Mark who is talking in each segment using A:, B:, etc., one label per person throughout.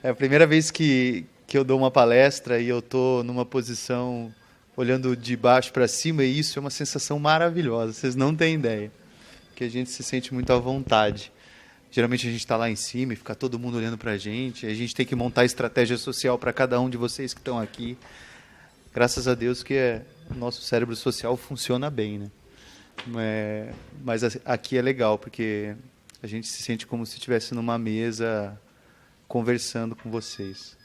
A: É a primeira vez que eu dou uma palestra e eu estou numa posição olhando de baixo para cima, e isso é uma sensação maravilhosa, vocês não têm ideia, que a gente se sente muito à vontade. Geralmente a gente está lá em cima e fica todo mundo olhando para a gente tem que montar estratégia social para cada um de vocês que estão aqui. Graças a Deus que o nosso cérebro social funciona bem, né? Mas aqui é legal, porque a gente se sente como se estivesse numa mesa conversando com vocês.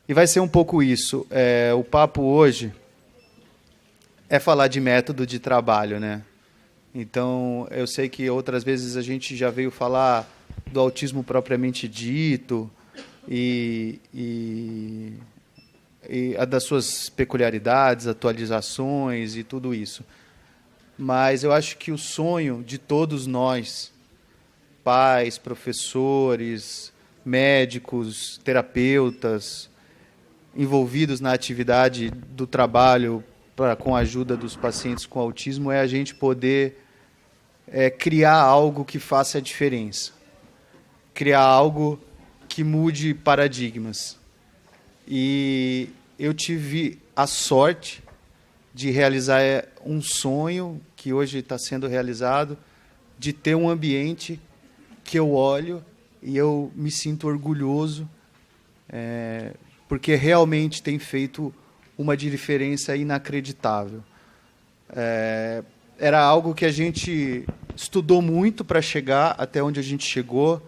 A: E vai ser um pouco isso. O papo hoje é falar de método de trabalho, né? Então, eu sei que outras vezes a gente já veio falar do autismo propriamente dito e das suas peculiaridades, atualizações e tudo isso. Mas eu acho que o sonho de todos nós, pais, professores, médicos, terapeutas, envolvidos na atividade do trabalho com a ajuda dos pacientes com autismo, é a gente poder criar algo que faça a diferença. Criar algo que mude paradigmas. E eu tive a sorte de realizar um sonho que hoje está sendo realizado, de ter um ambiente que eu olho e eu me sinto orgulhoso, porque realmente tem feito uma diferença inacreditável. Era algo que a gente estudou muito para chegar até onde a gente chegou.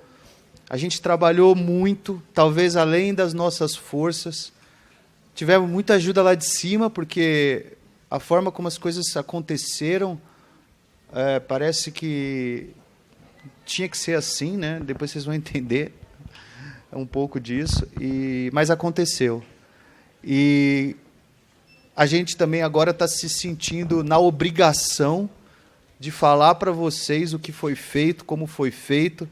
A: A gente trabalhou muito, talvez além das nossas forças. Tivemos muita ajuda lá de cima, porque a forma como as coisas aconteceram, parece que tinha que ser assim, né? Depois vocês vão entender um pouco disso. Mas aconteceu. E a gente também agora está se sentindo na obrigação de falar para vocês o que foi feito, como foi feito,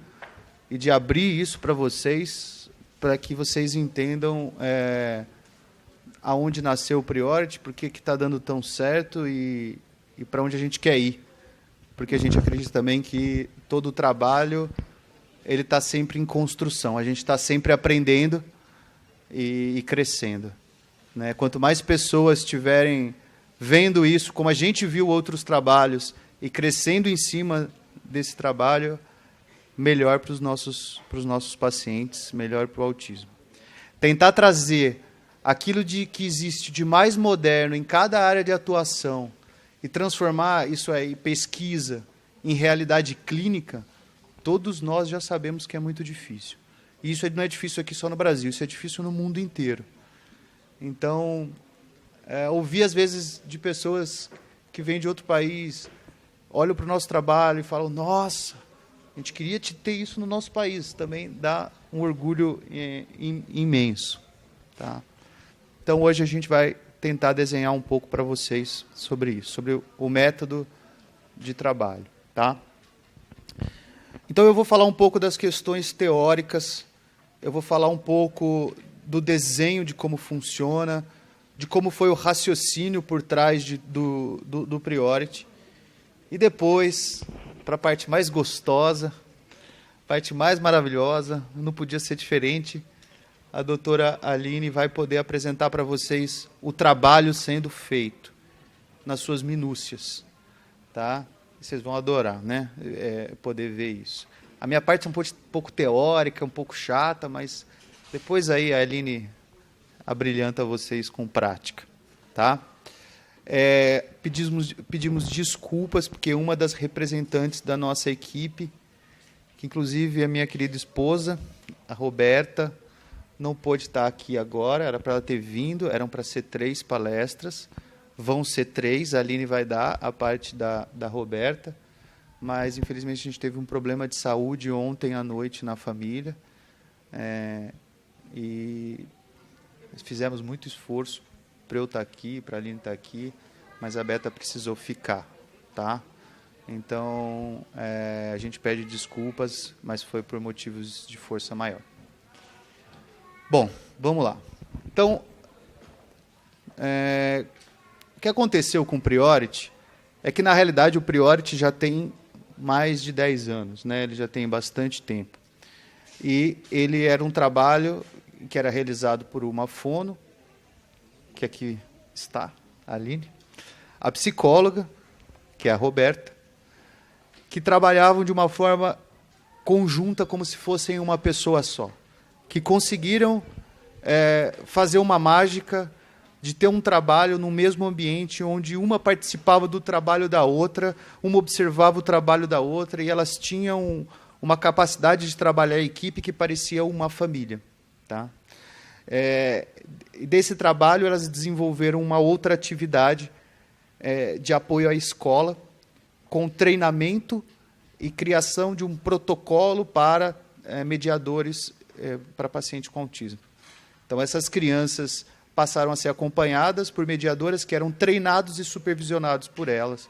A: e de abrir isso para vocês, para que vocês entendam aonde nasceu o Priority, por que está dando tão certo e para onde a gente quer ir. Porque a gente acredita também que todo o trabalho ele está sempre em construção, a gente está sempre aprendendo e crescendo. Né? Quanto mais pessoas estiverem vendo isso, como a gente viu outros trabalhos, e crescendo em cima desse trabalho, melhor para os nossos pacientes, melhor para o autismo. Tentar trazer aquilo que existe de mais moderno em cada área de atuação e transformar isso aí, pesquisa, em realidade clínica, todos nós já sabemos que é muito difícil. E isso não é difícil aqui só no Brasil, isso é difícil no mundo inteiro. Então, ouvir às vezes de pessoas que vêm de outro país, olham para o nosso trabalho e falam, nossa, a gente queria ter isso no nosso país, também dá um orgulho imenso. Tá? Então, hoje a gente vai tentar desenhar um pouco para vocês sobre isso, sobre o método de trabalho. Tá? Então, eu vou falar um pouco das questões teóricas, eu vou falar um pouco do desenho de como funciona, de como foi o raciocínio por trás do Priority. E depois, para a parte mais gostosa, parte mais maravilhosa, não podia ser diferente, a doutora Aline vai poder apresentar para vocês o trabalho sendo feito, nas suas minúcias. Tá? Vocês vão adorar, né? Poder ver isso. A minha parte é um pouco teórica, um pouco chata, mas depois aí a Aline abrilhanta vocês com prática. Tá? Pedimos desculpas, porque uma das representantes da nossa equipe, que inclusive é a minha querida esposa, a Roberta, não pôde estar aqui agora, era para ela ter vindo, eram para ser 3 palestras, vão ser 3, a Aline vai dar a parte da Roberta, mas infelizmente a gente teve um problema de saúde ontem à noite na família, e fizemos muito esforço para eu estar aqui, para a Aline estar aqui, mas a Beta precisou ficar, tá? Então, a gente pede desculpas, mas foi por motivos de força maior. Bom, vamos lá. Então, o que aconteceu com o Priority é que, na realidade, o Priority já tem mais de 10 anos, né? Ele já tem bastante tempo. E ele era um trabalho que era realizado por uma fono, que aqui está, a Aline, a psicóloga, que é a Roberta, que trabalhavam de uma forma conjunta, como se fossem uma pessoa só, que conseguiram fazer uma mágica de ter um trabalho no mesmo ambiente, onde uma participava do trabalho da outra, uma observava o trabalho da outra, e elas tinham uma capacidade de trabalhar a equipe que parecia uma família. Tá? E desse trabalho, elas desenvolveram uma outra atividade de apoio à escola, com treinamento e criação de um protocolo para mediadores para paciente com autismo. Então, essas crianças passaram a ser acompanhadas por mediadoras que eram treinados e supervisionados por elas,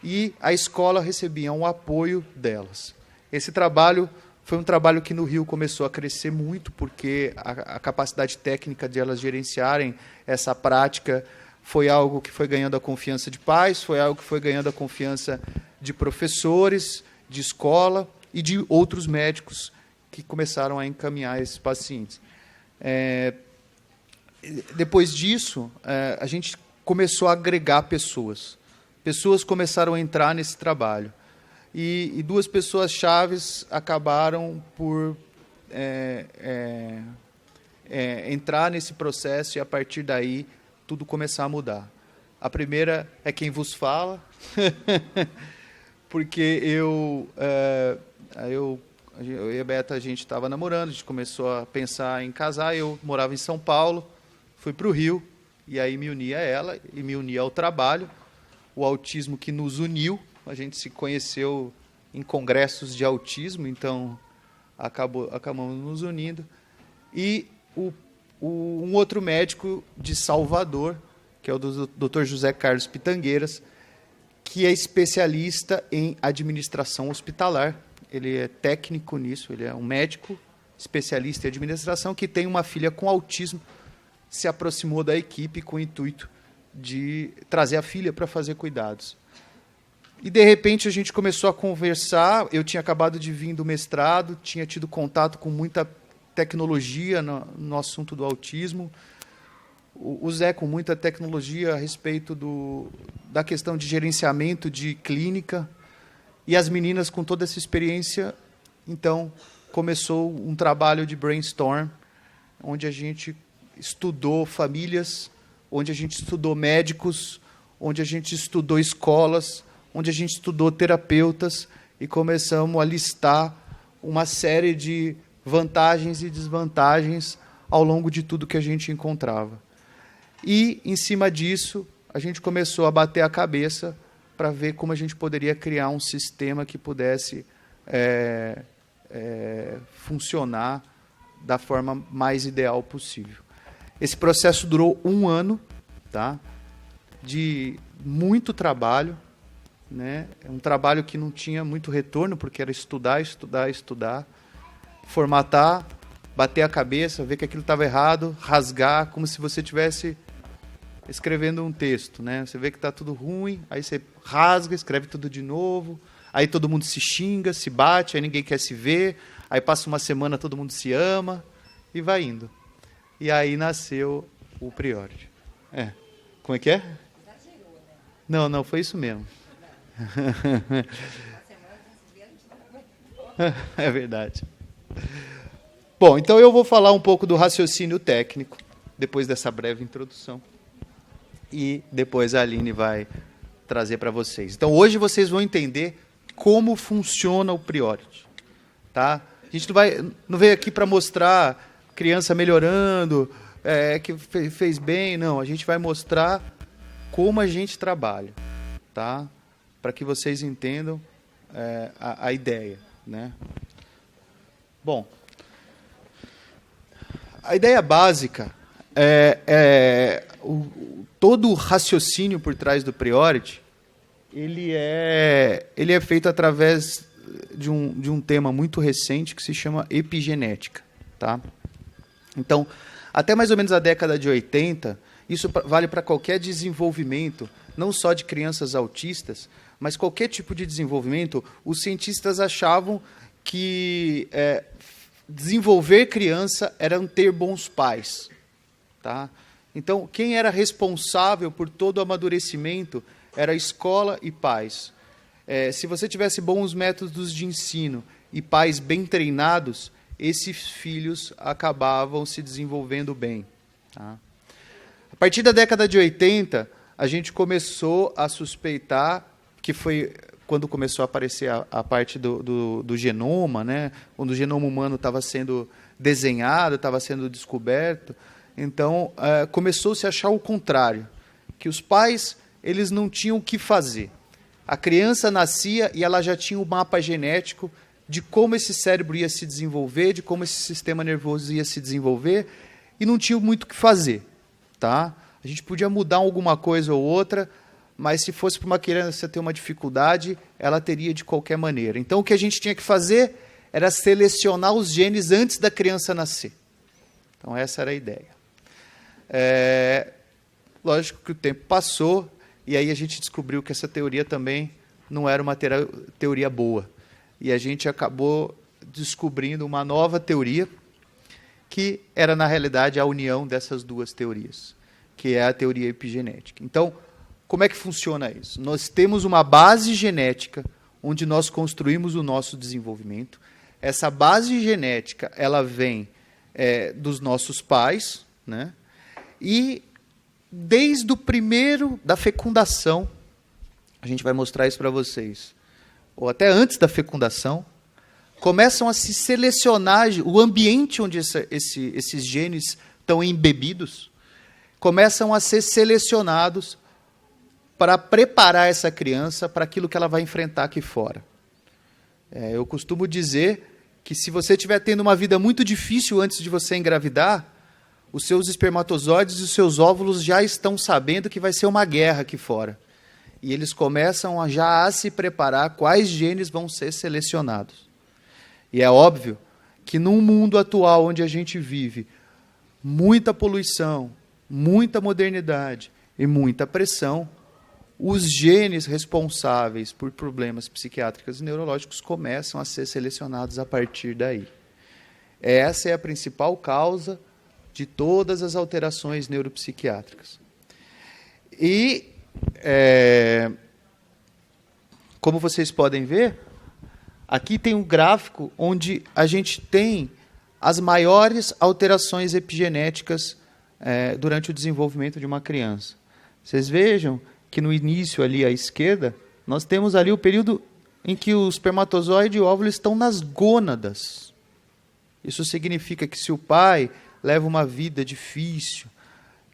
A: e a escola recebia um apoio delas. Esse trabalho foi um trabalho que no Rio começou a crescer muito, porque a capacidade técnica de elas gerenciarem essa prática foi algo que foi ganhando a confiança de pais, foi algo que foi ganhando a confiança de professores, de escola e de outros médicos que começaram a encaminhar esses pacientes. Depois disso, a gente começou a agregar pessoas. Pessoas começaram a entrar nesse trabalho. E duas pessoas chaves acabaram por entrar nesse processo, e, a partir daí, tudo começar a mudar. A primeira é quem vos fala, porque eu e a Beta, a gente estava namorando, a gente começou a pensar em casar, eu morava em São Paulo, fui para o Rio, e aí me uni a ela, e me uni ao trabalho, o autismo que nos uniu. A gente se conheceu em congressos de autismo, então acabamos nos unindo. E um outro médico de Salvador, que é o Dr. José Carlos Pitangueiras, que é especialista em administração hospitalar. Ele é técnico nisso, ele é um médico especialista em administração que tem uma filha com autismo, se aproximou da equipe com o intuito de trazer a filha para fazer cuidados. E, de repente, a gente começou a conversar. Eu tinha acabado de vir do mestrado, tinha tido contato com muita tecnologia no assunto do autismo. O Zé com muita tecnologia a respeito da questão de gerenciamento de clínica, e as meninas com toda essa experiência. Então, começou um trabalho de brainstorm, onde a gente estudou famílias, onde a gente estudou médicos, onde a gente estudou escolas, onde a gente estudou terapeutas, e começamos a listar uma série de vantagens e desvantagens ao longo de tudo que a gente encontrava. E, em cima disso, a gente começou a bater a cabeça para ver como a gente poderia criar um sistema que pudesse funcionar da forma mais ideal possível. Esse processo durou 1 ano, tá? De muito trabalho, né? Um trabalho que não tinha muito retorno, porque era estudar, formatar, bater a cabeça, ver que aquilo estava errado, rasgar, como se você estivesse escrevendo um texto, né? Você vê que está tudo ruim, aí você rasga, escreve tudo de novo, aí todo mundo se xinga, se bate, aí ninguém quer se ver, aí passa uma semana, todo mundo se ama, e vai indo. E aí nasceu o Priority. Como é que é? Não, foi isso mesmo. É verdade. Bom, então eu vou falar um pouco do raciocínio técnico, depois dessa breve introdução. E depois a Aline vai trazer para vocês. Então, hoje vocês vão entender como funciona o Priority. Tá? A gente não veio aqui para mostrar criança melhorando, que fez bem, não. A gente vai mostrar como a gente trabalha, tá? Para que vocês entendam a ideia, né? Bom, a ideia básica todo o raciocínio por trás do Priority, ele é feito através de um tema muito recente que se chama epigenética, tá? Então, até mais ou menos a década de 80, isso vale para qualquer desenvolvimento, não só de crianças autistas, mas qualquer tipo de desenvolvimento. Os cientistas achavam que desenvolver criança era ter bons pais. Tá? Então, quem era responsável por todo o amadurecimento era a escola e pais. Se você tivesse bons métodos de ensino e pais bem treinados, esses filhos acabavam se desenvolvendo bem. Tá? A partir da década de 80, a gente começou a suspeitar, que foi quando começou a aparecer a parte do genoma, né? Quando o genoma humano estava sendo desenhado, estava sendo descoberto. Então, começou-se a achar o contrário, que os pais eles não tinham o que fazer. A criança nascia e ela já tinha o mapa genético de como esse cérebro ia se desenvolver, de como esse sistema nervoso ia se desenvolver, e não tinha muito o que fazer. Tá? A gente podia mudar alguma coisa ou outra, mas se fosse para uma criança ter uma dificuldade, ela teria de qualquer maneira. Então, o que a gente tinha que fazer era selecionar os genes antes da criança nascer. Então, essa era a ideia. Lógico que o tempo passou, e aí a gente descobriu que essa teoria também não era uma teoria boa. E a gente acabou descobrindo uma nova teoria, que era, na realidade, a união dessas duas teorias, que é a teoria epigenética. Então, como é que funciona isso? Nós temos uma base genética, onde nós construímos o nosso desenvolvimento. Essa base genética ela vem dos nossos pais, né? E desde o primeiro da fecundação, a gente vai mostrar isso para vocês, ou até antes da fecundação, começam a se selecionar o ambiente onde esses genes estão embebidos, começam a ser selecionados para preparar essa criança para aquilo que ela vai enfrentar aqui fora. Eu costumo dizer que se você estiver tendo uma vida muito difícil antes de você engravidar, os seus espermatozoides e os seus óvulos já estão sabendo que vai ser uma guerra aqui fora. E eles começam já a se preparar quais genes vão ser selecionados. E é óbvio que num mundo atual onde a gente vive, muita poluição, muita modernidade e muita pressão, os genes responsáveis por problemas psiquiátricos e neurológicos começam a ser selecionados a partir daí. Essa é a principal causa de todas as alterações neuropsiquiátricas. E, como vocês podem ver, aqui tem um gráfico onde a gente tem as maiores alterações epigenéticas durante o desenvolvimento de uma criança. Vocês vejam que no início ali à esquerda, nós temos ali o período em que o espermatozoide e o óvulo estão nas gônadas. Isso significa que se o pai leva uma vida difícil,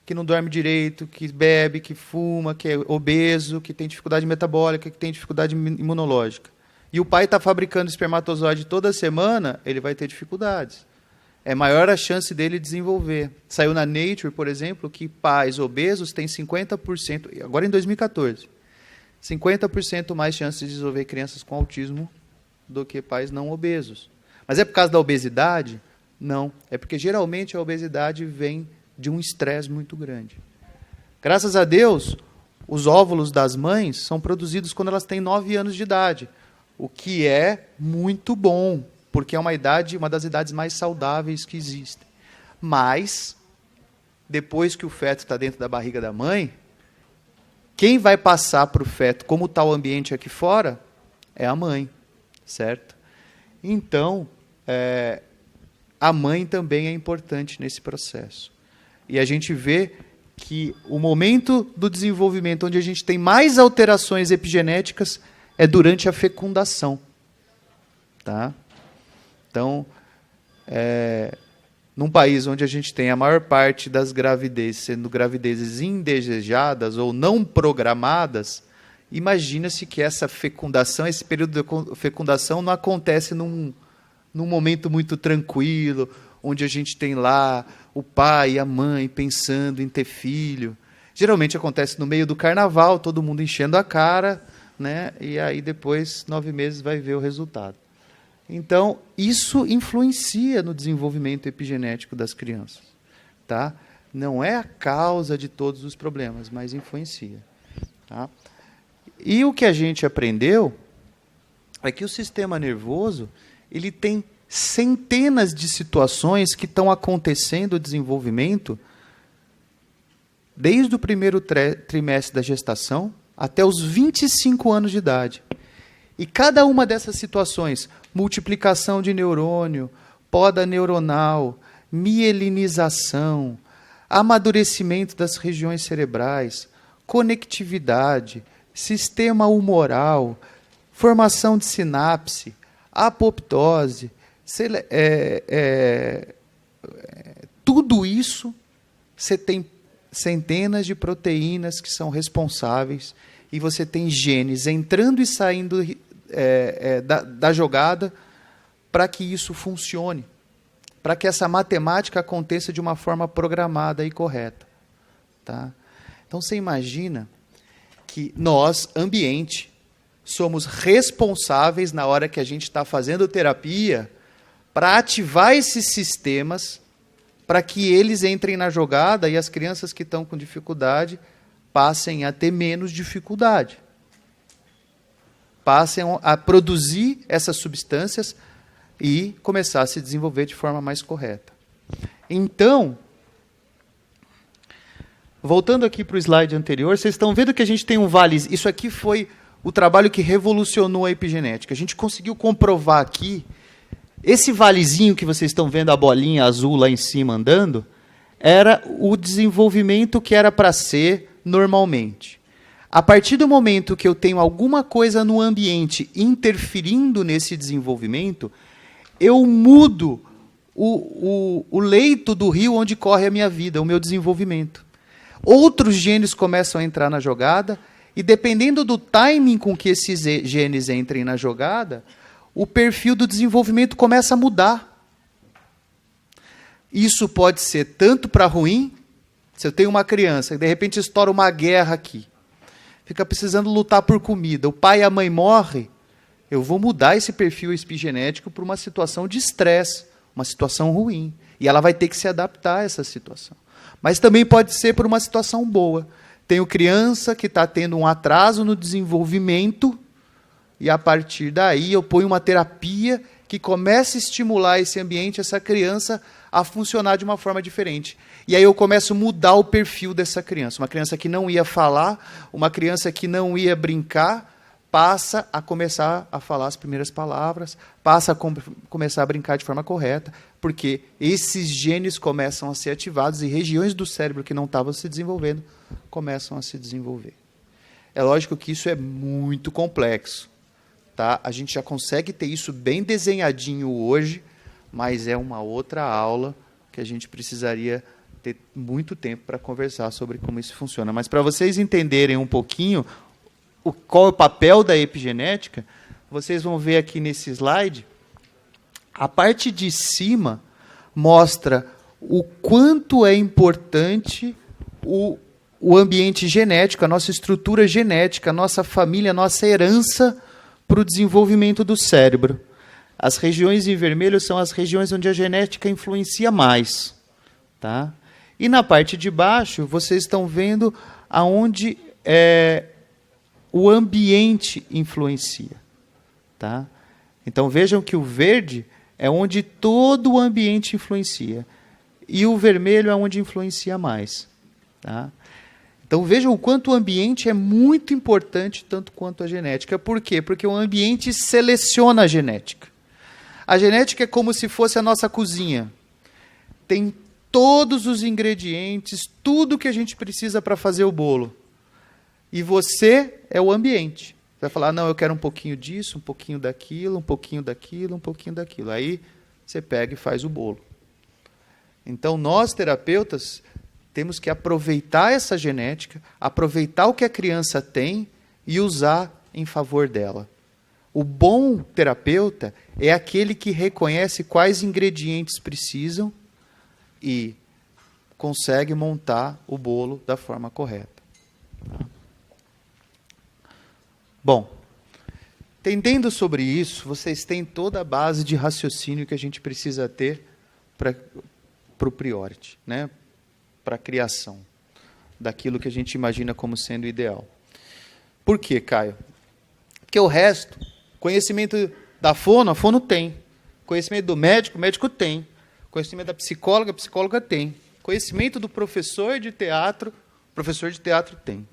A: que não dorme direito, que bebe, que fuma, que é obeso, que tem dificuldade metabólica, que tem dificuldade imunológica, e o pai está fabricando espermatozoide toda semana, ele vai ter dificuldades. É maior a chance dele desenvolver. Saiu na Nature, por exemplo, que pais obesos têm 50%, agora em 2014, 50% mais chance de desenvolver crianças com autismo do que pais não obesos. Mas é por causa da obesidade? Não. É porque geralmente a obesidade vem de um estresse muito grande. Graças a Deus, os óvulos das mães são produzidos quando elas têm 9 anos de idade, o que é muito bom, porque é uma das idades mais saudáveis que existem. Mas, depois que o feto está dentro da barriga da mãe, quem vai passar para o feto como está o ambiente aqui fora é a mãe, certo? Então, a mãe também é importante nesse processo. E a gente vê que o momento do desenvolvimento onde a gente tem mais alterações epigenéticas é durante a fecundação. Tá? Então, num país onde a gente tem a maior parte das gravidezes sendo gravidezes indesejadas ou não programadas, imagina-se que essa fecundação, esse período de fecundação não acontece num momento muito tranquilo, onde a gente tem lá o pai e a mãe pensando em ter filho. Geralmente acontece no meio do carnaval, todo mundo enchendo a cara, né? E aí depois, 9 meses, vai ver o resultado. Então, isso influencia no desenvolvimento epigenético das crianças. Tá? Não é a causa de todos os problemas, mas influencia. Tá? E o que a gente aprendeu é que o sistema nervoso ele tem centenas de situações que estão acontecendo o desenvolvimento desde o primeiro trimestre da gestação até os 25 anos de idade. E cada uma dessas situações, multiplicação de neurônio, poda neuronal, mielinização, amadurecimento das regiões cerebrais, conectividade, sistema humoral, formação de sinapse, apoptose, tudo isso você tem centenas de proteínas que são responsáveis e você tem genes entrando e saindo da jogada para que isso funcione, para que essa matemática aconteça de uma forma programada e correta. Tá? Então, você imagina que nós, ambiente, somos responsáveis, na hora que a gente está fazendo terapia, para ativar esses sistemas, para que eles entrem na jogada e as crianças que estão com dificuldade passem a ter menos dificuldade. Passem a produzir essas substâncias e começar a se desenvolver de forma mais correta. Então, voltando aqui para o slide anterior, vocês estão vendo que a gente tem um vale. Isso aqui foi o trabalho que revolucionou a epigenética. A gente conseguiu comprovar aqui, esse valezinho que vocês estão vendo, a bolinha azul lá em cima andando, era o desenvolvimento que era para ser normalmente. A partir do momento que eu tenho alguma coisa no ambiente interferindo nesse desenvolvimento, eu mudo o leito do rio onde corre a minha vida, o meu desenvolvimento. Outros genes começam a entrar na jogada, e dependendo do timing com que esses genes entrem na jogada, o perfil do desenvolvimento começa a mudar. Isso pode ser tanto para ruim, se eu tenho uma criança, e de repente estoura uma guerra aqui, fica precisando lutar por comida, o pai e a mãe morrem, eu vou mudar esse perfil epigenético para uma situação de estresse, uma situação ruim. E ela vai ter que se adaptar a essa situação. Mas também pode ser por uma situação boa. Tenho criança que está tendo um atraso no desenvolvimento, e a partir daí eu ponho uma terapia que começa a estimular esse ambiente, essa criança, a funcionar de uma forma diferente. E aí eu começo a mudar o perfil dessa criança. Uma criança que não ia falar, uma criança que não ia brincar, passa a começar a falar as primeiras palavras, passa a começar a brincar de forma correta, porque esses genes começam a ser ativados e regiões do cérebro que não estavam se desenvolvendo começam a se desenvolver. É lógico que isso é muito complexo. Tá? A gente já consegue ter isso bem desenhadinho hoje, mas é uma outra aula que a gente precisaria ter muito tempo para conversar sobre como isso funciona. Mas para vocês entenderem um pouquinho qual é o papel da epigenética, vocês vão ver aqui nesse slide, a parte de cima mostra o quanto é importante o ambiente genético, a nossa estrutura genética, a nossa família, a nossa herança para o desenvolvimento do cérebro. As regiões em vermelho são as regiões onde a genética influencia mais. Tá? E na parte de baixo, vocês estão vendo aonde o ambiente influencia. Tá? Então vejam que o verde é onde todo o ambiente influencia. E o vermelho é onde influencia mais. Tá? Então vejam o quanto o ambiente é muito importante, tanto quanto a genética. Por quê? Porque o ambiente seleciona a genética. A genética é como se fosse a nossa cozinha. Tem todos os ingredientes, tudo que a gente precisa para fazer o bolo. E você é o ambiente. Você vai falar, não, eu quero um pouquinho disso, um pouquinho daquilo, um pouquinho daquilo, um pouquinho daquilo. Aí você pega e faz o bolo. Então, nós, terapeutas, temos que aproveitar essa genética, aproveitar o que a criança tem e usar em favor dela. O bom terapeuta é aquele que reconhece quais ingredientes precisam e consegue montar o bolo da forma correta. Bom, entendendo sobre isso, vocês têm toda a base de raciocínio que a gente precisa ter para o priority, né? Para a criação daquilo que a gente imagina como sendo ideal. Por quê, Caio? Porque o resto, conhecimento da fono, a fono tem. Conhecimento do médico, o médico tem. Conhecimento da psicóloga, a psicóloga tem. Conhecimento do professor de teatro, o professor de teatro tem.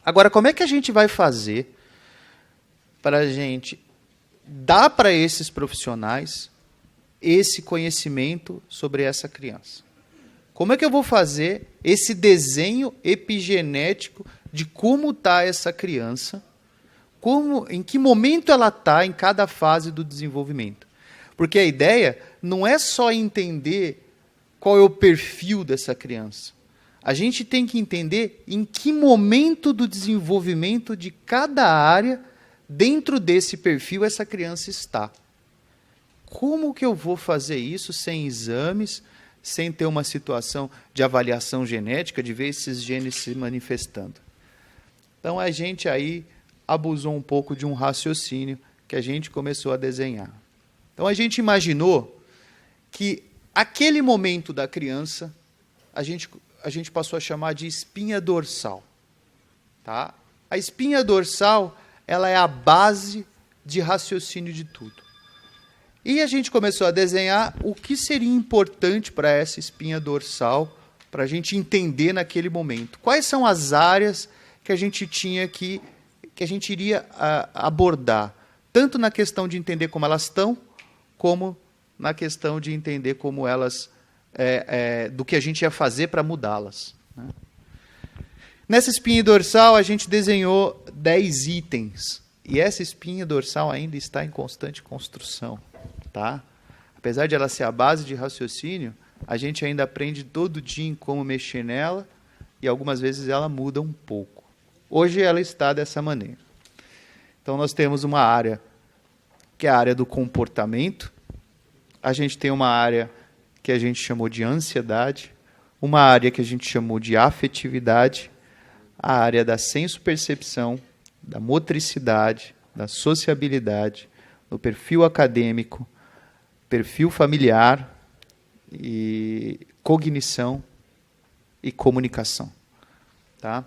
A: Agora, como é que a gente vai fazer para a gente dar para esses profissionais esse conhecimento sobre essa criança? Como é que eu vou fazer esse desenho epigenético de como está essa criança, em que momento ela está em cada fase do desenvolvimento? Porque a ideia não é só entender qual é o perfil dessa criança. A gente tem que entender em que momento do desenvolvimento de cada área, dentro desse perfil, essa criança está. Como que eu vou fazer isso sem exames, sem ter uma situação de avaliação genética, de ver esses genes se manifestando? Então, a gente aí abusou um pouco de um raciocínio que a gente começou a desenhar. Então, a gente imaginou que aquele momento da criança, a gente passou a chamar de espinha dorsal. Tá? A espinha dorsal, ela é a base de raciocínio de tudo. E a gente começou a desenhar o que seria importante para essa espinha dorsal, para a gente entender naquele momento. Quais são as áreas que a gente tinha que a gente iria abordar, tanto na questão de entender como elas estão, como na questão de entender como elas, do que a gente ia fazer para mudá-las. Né? Nessa espinha dorsal, a gente desenhou 10 itens. E essa espinha dorsal ainda está em constante construção. Tá? Apesar de ela ser a base de raciocínio, a gente ainda aprende todo dia em como mexer nela e algumas vezes ela muda um pouco. Hoje ela está dessa maneira. Então, nós temos uma área que é a área do comportamento, a gente tem uma área que a gente chamou de ansiedade, uma área que a gente chamou de afetividade, a área da senso-percepção, da motricidade, da sociabilidade, do perfil acadêmico, perfil familiar, e cognição e comunicação. Tá?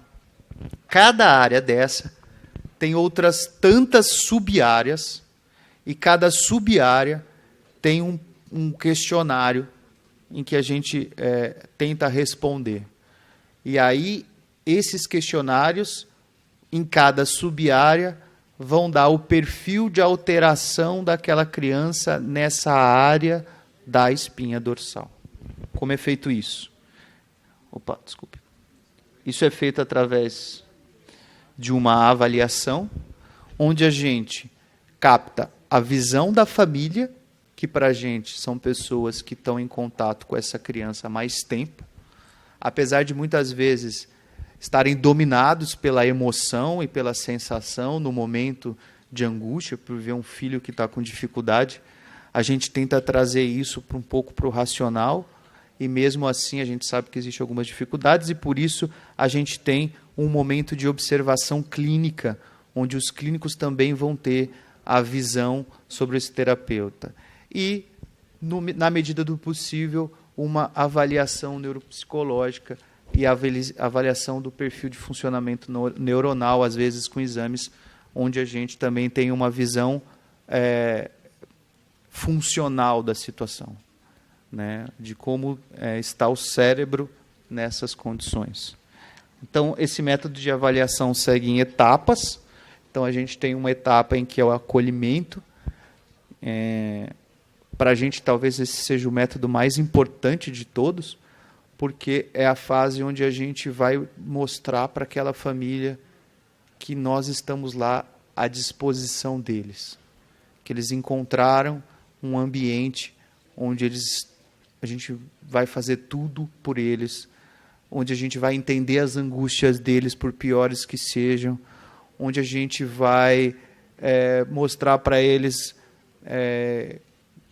A: Cada área dessa tem outras tantas sub-áreas, e cada sub-área tem um questionário em que a gente tenta responder. E aí, esses questionários, em cada sub-área, vão dar o perfil de alteração daquela criança nessa área da espinha dorsal. Como é feito isso? Desculpe. Isso é feito através de uma avaliação, onde a gente capta a visão da família, que para a gente são pessoas que estão em contato com essa criança há mais tempo, apesar de muitas vezes estarem dominados pela emoção e pela sensação no momento de angústia, por ver um filho que está com dificuldade, a gente tenta trazer isso um pouco para o racional, e mesmo assim a gente sabe que existem algumas dificuldades, e por isso a gente tem um momento de observação clínica, onde os clínicos também vão ter a visão sobre esse terapeuta. E, na medida do possível, uma avaliação neuropsicológica e a avaliação do perfil de funcionamento neuronal, às vezes com exames, onde a gente também tem uma visão funcional da situação, né, de como está o cérebro nessas condições. Então, esse método de avaliação segue em etapas. Então, a gente tem uma etapa em que é o acolhimento. Para a gente, talvez esse seja o método mais importante de todos, porque é a fase onde a gente vai mostrar para aquela família que nós estamos lá à disposição deles, que eles encontraram um ambiente onde a gente vai fazer tudo por eles, onde a gente vai entender as angústias deles, por piores que sejam, onde a gente vai mostrar para eles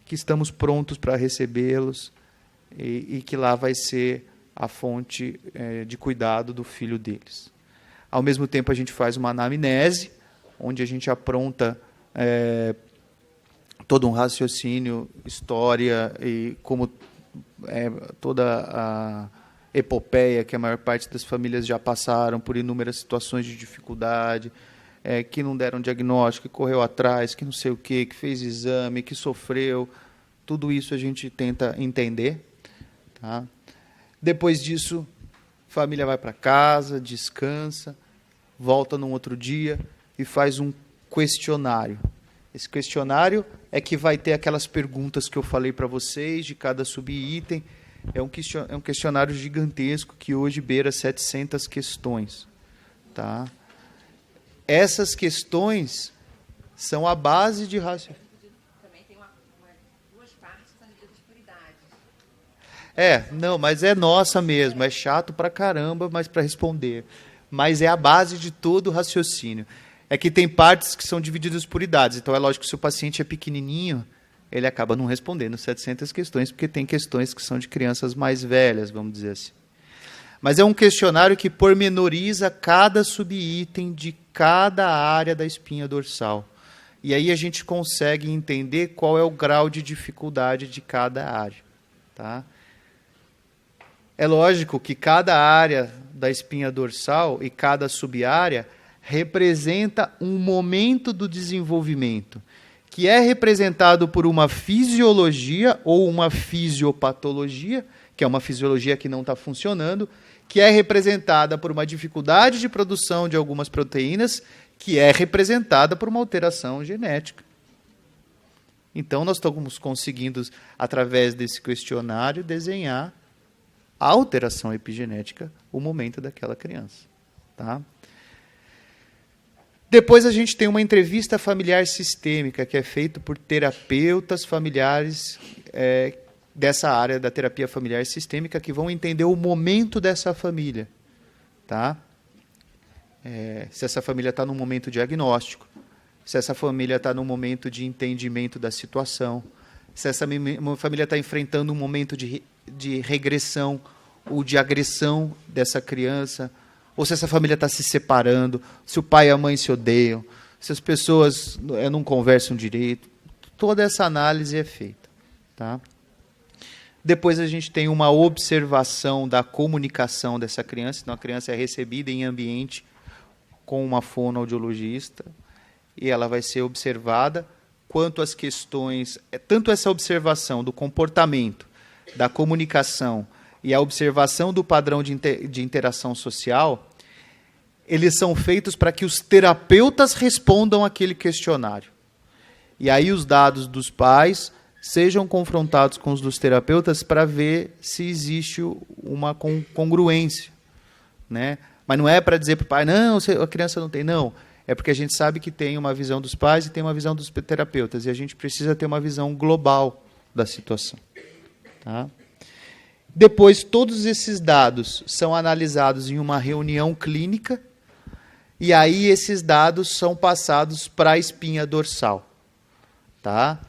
A: que estamos prontos para recebê-los e que lá vai ser a fonte de cuidado do filho deles. Ao mesmo tempo, a gente faz uma anamnese, onde a gente apronta todo um raciocínio, história e como toda a epopeia que a maior parte das famílias já passaram por inúmeras situações de dificuldade, que não deram diagnóstico, que correu atrás, que não sei o quê, que fez exame, que sofreu. Tudo isso a gente tenta entender. Tá? Depois disso, a família vai para casa, descansa, volta num outro dia e faz um questionário. Esse questionário é que vai ter aquelas perguntas que eu falei para vocês, de cada subitem. É um questionário gigantesco que hoje beira 700 questões. Tá? Essas questões são a base de raciocínio.
B: Também tem duas partes das medidas por idade.
A: Não, mas é nossa mesmo. É chato pra caramba, mas para responder. Mas é a base de todo o raciocínio. É que tem partes que são divididas por idades. Então, é lógico que se o paciente é pequenininho, ele acaba não respondendo 700 questões, porque tem questões que são de crianças mais velhas, vamos dizer assim. Mas é um questionário que pormenoriza cada subitem de cada área da espinha dorsal. E aí a gente consegue entender qual é o grau de dificuldade de cada área. Tá? É lógico que cada área da espinha dorsal e cada subárea representa um momento do desenvolvimento, que é representado por uma fisiologia ou uma fisiopatologia, que é uma fisiologia que não está funcionando, que é representada por uma dificuldade de produção de algumas proteínas, que é representada por uma alteração genética. Então, nós estamos conseguindo, através desse questionário, desenhar a alteração epigenética, o momento daquela criança. Tá? Depois a gente tem uma entrevista familiar sistêmica, que é feita por terapeutas familiares dessa área da terapia familiar sistêmica, que vão entender o momento dessa família. Tá? Se essa família está num momento diagnóstico, se essa família está num momento de entendimento da situação, se essa família está enfrentando um momento de regressão ou de agressão dessa criança, ou se essa família está se separando, se o pai e a mãe se odeiam, se as pessoas não conversam direito. Toda essa análise é feita. Tá? Depois a gente tem uma observação da comunicação dessa criança. Então, a criança é recebida em ambiente com uma fonoaudiologista e ela vai ser observada quanto às questões, tanto essa observação do comportamento, da comunicação e a observação do padrão de interação social, eles são feitos para que os terapeutas respondam aquele questionário. E aí os dados dos pais sejam confrontados com os dos terapeutas para ver se existe uma congruência. Né? Mas não é para dizer para o pai, não, a criança não tem, não. É porque a gente sabe que tem uma visão dos pais e tem uma visão dos terapeutas. E a gente precisa ter uma visão global da situação. Tá? Depois, todos esses dados são analisados em uma reunião clínica e aí esses dados são passados para a espinha dorsal. Tá?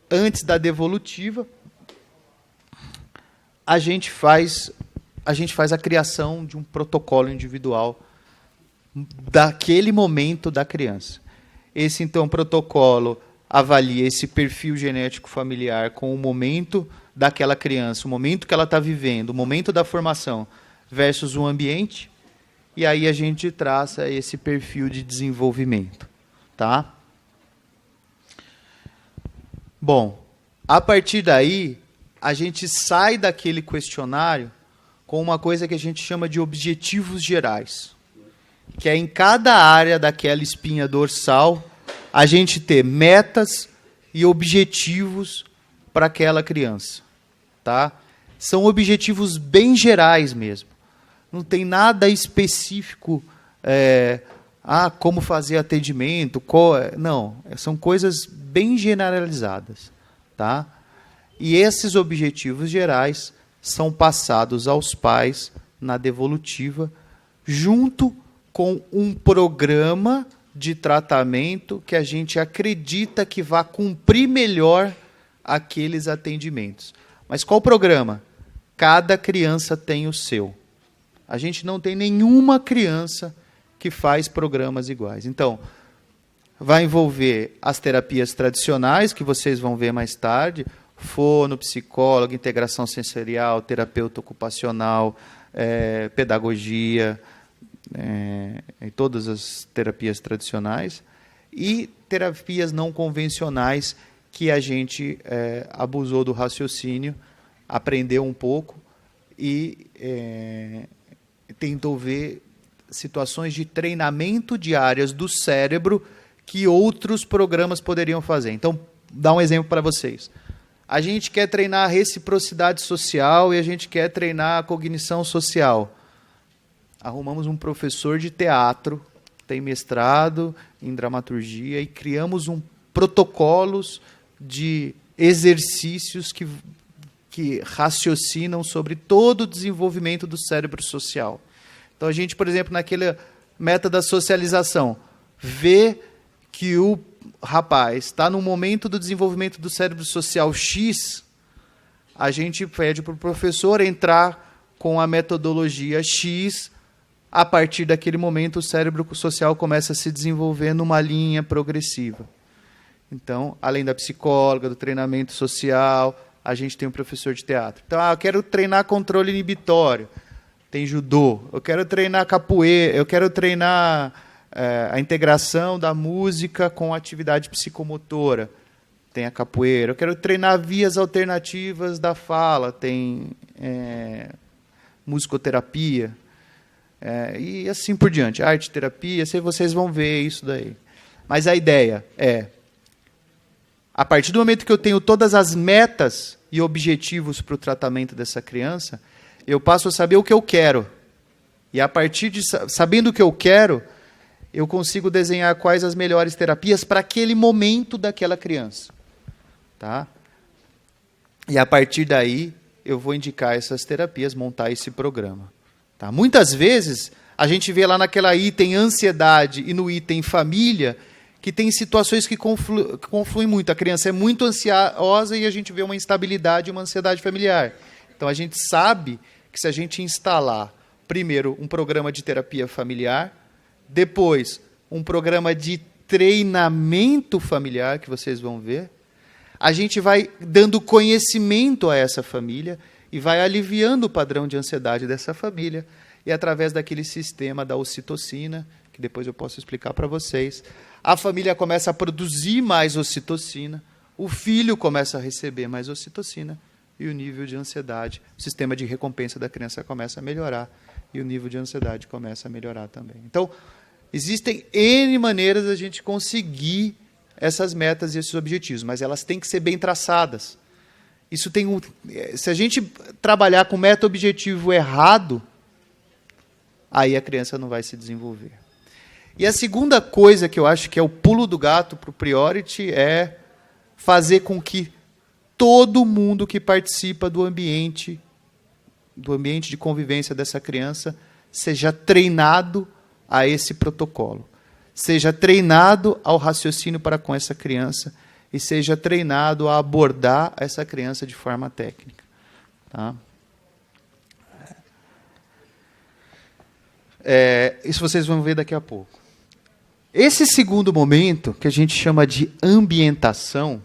A: Antes da devolutiva, a gente faz a criação de um protocolo individual daquele momento da criança. Esse, então, protocolo avalia esse perfil genético familiar com o momento daquela criança, o momento que ela está vivendo, o momento da formação versus o ambiente, e aí a gente traça esse perfil de desenvolvimento. Tá? Bom, a partir daí, a gente sai daquele questionário com uma coisa que a gente chama de objetivos gerais, que é em cada área daquela espinha dorsal, a gente ter metas e objetivos para aquela criança. Tá? São objetivos bem gerais mesmo. Não tem nada específico, como fazer atendimento, não, são coisas bem generalizadas. Tá? E esses objetivos gerais são passados aos pais na devolutiva, junto com um programa de tratamento que a gente acredita que vai cumprir melhor aqueles atendimentos. Mas qual programa? Cada criança tem o seu. A gente não tem nenhuma criança que faz programas iguais. Então, vai envolver as terapias tradicionais, que vocês vão ver mais tarde, fono, psicólogo, integração sensorial, terapeuta ocupacional, pedagogia, em todas as terapias tradicionais, e terapias não convencionais que a gente abusou do raciocínio, aprendeu um pouco e tentou ver situações de treinamento de áreas do cérebro que outros programas poderiam fazer. Então, dá um exemplo para vocês. A gente quer treinar a reciprocidade social e a gente quer treinar a cognição social. Arrumamos um professor de teatro, tem mestrado em dramaturgia, e criamos protocolos de exercícios que raciocinam sobre todo o desenvolvimento do cérebro social. Então, a gente, por exemplo, naquela meta da socialização, vê que o rapaz está no momento do desenvolvimento do cérebro social X, a gente pede para o professor entrar com a metodologia X. A partir daquele momento, o cérebro social começa a se desenvolver numa linha progressiva. Então, além da psicóloga, do treinamento social, a gente tem um professor de teatro. Então, eu quero treinar controle inibitório, tem judô. Eu quero treinar capoeira, eu quero treinar a integração da música com a atividade psicomotora, tem a capoeira. Eu quero treinar vias alternativas da fala, tem musicoterapia. E assim por diante, arte, terapia, vocês vão ver isso daí. Mas a ideia é, a partir do momento que eu tenho todas as metas e objetivos para o tratamento dessa criança, eu passo a saber o que eu quero. E a partir de sabendo o que eu quero, eu consigo desenhar quais as melhores terapias para aquele momento daquela criança. Tá? E a partir daí, eu vou indicar essas terapias, montar esse programa. Tá? Muitas vezes, a gente vê lá naquela item ansiedade e no item família, que tem situações que confluem muito. A criança é muito ansiosa e a gente vê uma instabilidade e uma ansiedade familiar. Então, a gente sabe que se a gente instalar, primeiro, um programa de terapia familiar, depois, um programa de treinamento familiar, que vocês vão ver, a gente vai dando conhecimento a essa família e vai aliviando o padrão de ansiedade dessa família, e através daquele sistema da ocitocina, que depois eu posso explicar para vocês, a família começa a produzir mais ocitocina, o filho começa a receber mais ocitocina, e o nível de ansiedade, o sistema de recompensa da criança começa a melhorar, e o nível de ansiedade começa a melhorar também. Então, existem N maneiras de a gente conseguir essas metas e esses objetivos, mas elas têm que ser bem traçadas. Isso tem se a gente trabalhar com meta-objetivo errado, aí a criança não vai se desenvolver. E a segunda coisa que eu acho que é o pulo do gato para o Priority é fazer com que todo mundo que participa do ambiente de convivência dessa criança seja treinado a esse protocolo, seja treinado ao raciocínio para com essa criança e seja treinado a abordar essa criança de forma técnica. Tá? Isso vocês vão ver daqui a pouco. Esse segundo momento, que a gente chama de ambientação,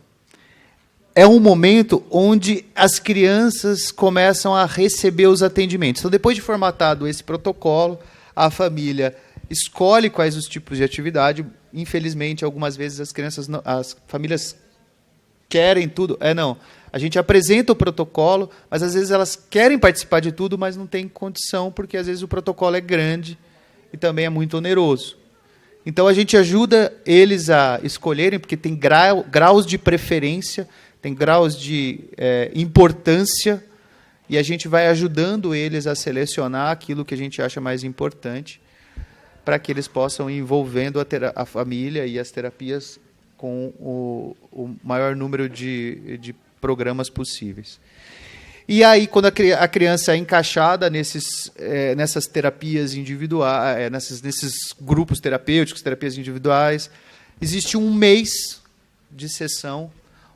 A: é um momento onde as crianças começam a receber os atendimentos. Então, depois de formatado esse protocolo, a família escolhe quais os tipos de atividade. Infelizmente, algumas vezes as famílias querem tudo. Não. A gente apresenta o protocolo, mas às vezes elas querem participar de tudo, mas não tem condição, porque às vezes o protocolo é grande e também é muito oneroso. Então, a gente ajuda eles a escolherem, porque tem graus de preferência, tem graus de importância, e a gente vai ajudando eles a selecionar aquilo que a gente acha mais importante, para que eles possam ir envolvendo a família e as terapias com o maior número de programas possíveis. E aí, quando a criança é encaixada nessas terapias individuais, nesses grupos terapêuticos, terapias individuais, existe um mês de sessão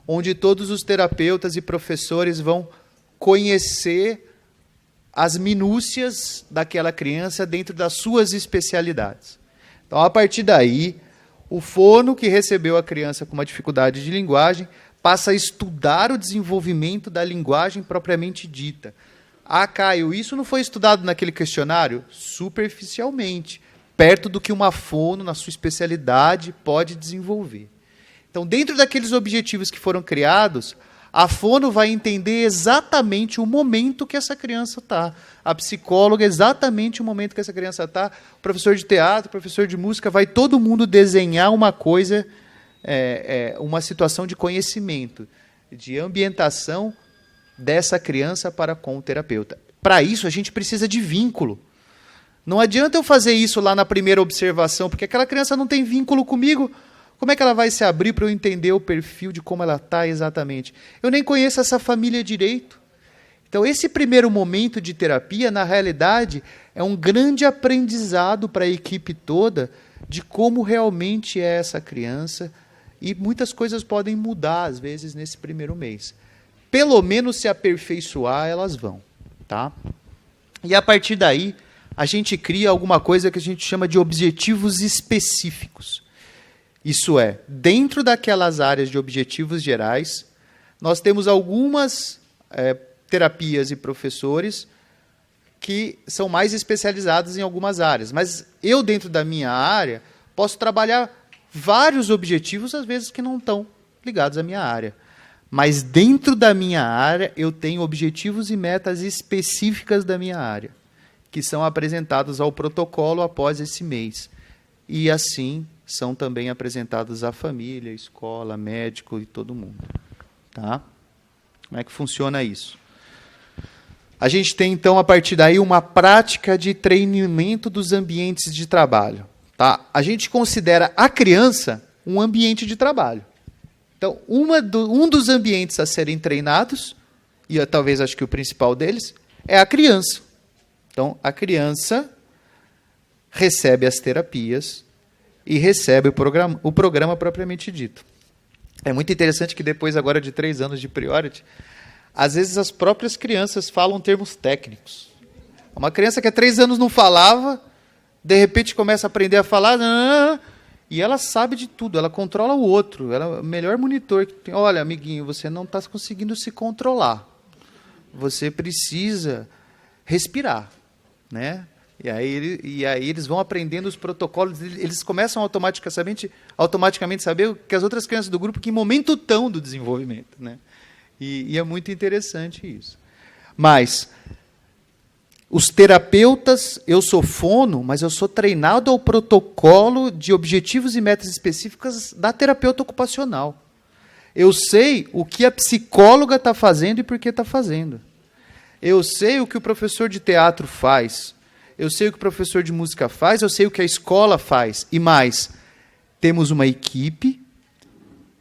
A: onde todos os terapeutas e professores vão conhecer as minúcias daquela criança dentro das suas especialidades. Então, a partir daí, o fono que recebeu a criança com uma dificuldade de linguagem passa a estudar o desenvolvimento da linguagem propriamente dita. Caio, isso não foi estudado naquele questionário? Superficialmente. perto do que uma fono, na sua especialidade, pode desenvolver. Então, dentro daqueles objetivos que foram criados, a fono vai entender exatamente o momento que essa criança está. A psicóloga, exatamente o momento que essa criança está. O professor de teatro, o professor de música, vai todo mundo desenhar uma coisa, uma situação de conhecimento, de ambientação dessa criança para com o terapeuta. Para isso, a gente precisa de vínculo. Não adianta eu fazer isso lá na primeira observação, porque aquela criança não tem vínculo comigo. Como é que ela vai se abrir para eu entender o perfil de como ela está exatamente? Eu nem conheço essa família direito. Então, esse primeiro momento de terapia, na realidade, é um grande aprendizado para a equipe toda de como realmente é essa criança, e muitas coisas podem mudar, às vezes, nesse primeiro mês. Pelo menos se aperfeiçoar, elas vão. Tá? E, a partir daí, a gente cria alguma coisa que a gente chama de objetivos específicos. Isso é, dentro daquelas áreas de objetivos gerais, nós temos algumas terapias e professores que são mais especializados em algumas áreas. Mas eu, dentro da minha área, posso trabalhar vários objetivos, às vezes, que não estão ligados à minha área. Mas dentro da minha área, eu tenho objetivos e metas específicas da minha área, que são apresentados ao protocolo após esse mês. E assim são também apresentados à família, escola, médico e todo mundo. Tá? Como é que funciona isso? A gente tem, então, a partir daí, uma prática de treinamento dos ambientes de trabalho. Tá? A gente considera a criança um ambiente de trabalho. Então, um dos ambientes a serem treinados, e talvez acho que o principal deles, é a criança. Então, a criança recebe as terapias e recebe o programa propriamente dito. É muito interessante que depois, agora de 3 anos de Priority, às vezes as próprias crianças falam termos técnicos. Uma criança que há 3 anos não falava, de repente começa a aprender a falar, e ela sabe de tudo, ela controla o outro, ela é o melhor monitor que tem. Olha, amiguinho, você não está conseguindo se controlar. Você precisa respirar, né? E aí eles vão aprendendo os protocolos, eles começam automaticamente saber que as outras crianças do grupo, que em momento estão do desenvolvimento, né? E é muito interessante isso. Mas os terapeutas, eu sou fono, mas eu sou treinado ao protocolo de objetivos e metas específicas da terapeuta ocupacional. Eu sei o que a psicóloga está fazendo e por que está fazendo. Eu sei o que o professor de teatro faz. Eu sei o que o professor de música faz, eu sei o que a escola faz. E mais, temos uma equipe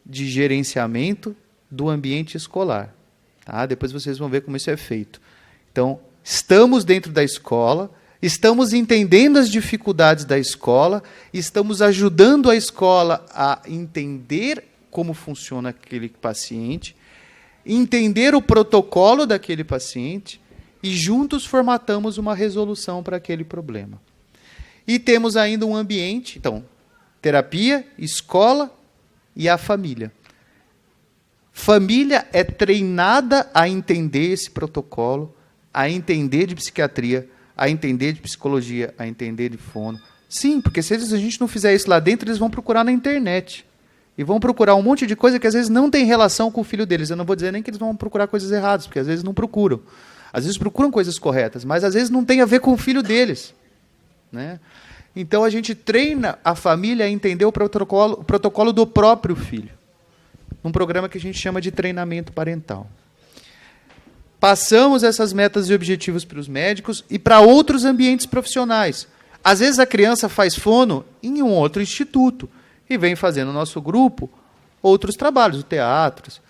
A: de gerenciamento do ambiente escolar. Tá? Depois vocês vão ver como isso é feito. Então, estamos dentro da escola, estamos entendendo as dificuldades da escola, estamos ajudando a escola a entender como funciona aquele paciente, entender o protocolo daquele paciente, e juntos formatamos uma resolução para aquele problema. E temos ainda um ambiente, então, terapia, escola e a família. Família é treinada a entender esse protocolo, a entender de psiquiatria, a entender de psicologia, a entender de fono. Sim, porque se a gente não fizer isso lá dentro, eles vão procurar na internet. E vão procurar um monte de coisa que às vezes não tem relação com o filho deles. Eu não vou dizer nem que eles vão procurar coisas erradas, porque às vezes não procuram. Às vezes procuram coisas corretas, mas às vezes não tem a ver com o filho deles. Né? Então a gente treina a família a entender o protocolo do próprio filho. Um programa que a gente chama de treinamento parental. Passamos essas metas e objetivos para os médicos e para outros ambientes profissionais. Às vezes a criança faz fono em um outro instituto e vem fazendo no nosso grupo outros trabalhos, teatros.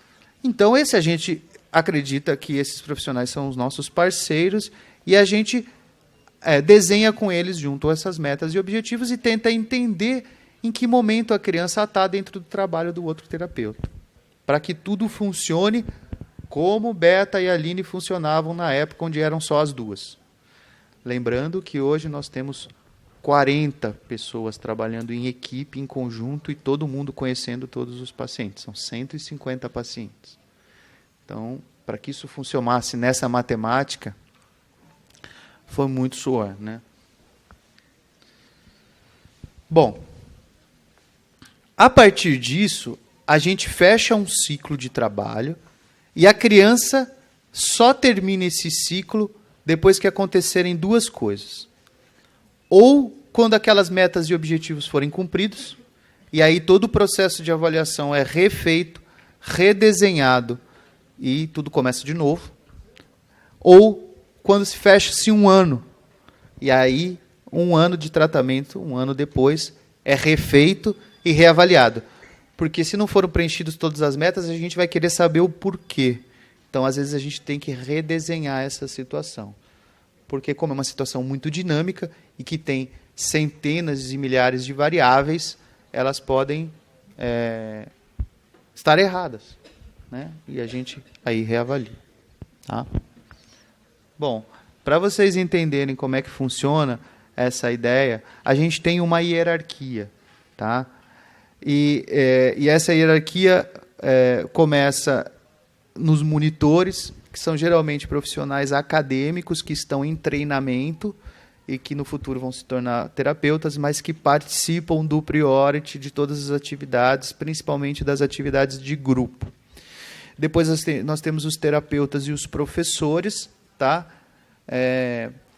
A: Então, a gente acredita que esses profissionais são os nossos parceiros e a gente desenha com eles junto a essas metas e objetivos e tenta entender em que momento a criança está dentro do trabalho do outro terapeuta, para que tudo funcione como Beta e Aline funcionavam na época onde eram só as duas. Lembrando que hoje nós temos 40 pessoas trabalhando em equipe, em conjunto, e todo mundo conhecendo todos os pacientes. São 150 pacientes. Então, para que isso funcionasse nessa matemática, foi muito suor, né? Bom, a partir disso, a gente fecha um ciclo de trabalho e a criança só termina esse ciclo depois que acontecerem duas coisas. Ou quando aquelas metas e objetivos forem cumpridos, e aí todo o processo de avaliação é refeito, redesenhado e tudo começa de novo. Ou quando se fecha-se um ano, e aí um ano de tratamento, um ano depois, é refeito e reavaliado. Porque se não foram preenchidas todas as metas, a gente vai querer saber o porquê. Então, às vezes, a gente tem que redesenhar essa situação. Porque, como é uma situação muito dinâmica e que tem centenas e milhares de variáveis, elas podem estar erradas, né? E a gente aí reavalia. Tá? Bom, para vocês entenderem como é que funciona essa ideia, a gente tem uma hierarquia. Tá? E essa hierarquia começa nos monitores, que são geralmente profissionais acadêmicos que estão em treinamento e que no futuro vão se tornar terapeutas, mas que participam do Priority de todas as atividades, principalmente das atividades de grupo. Depois nós temos os terapeutas e os professores, tá?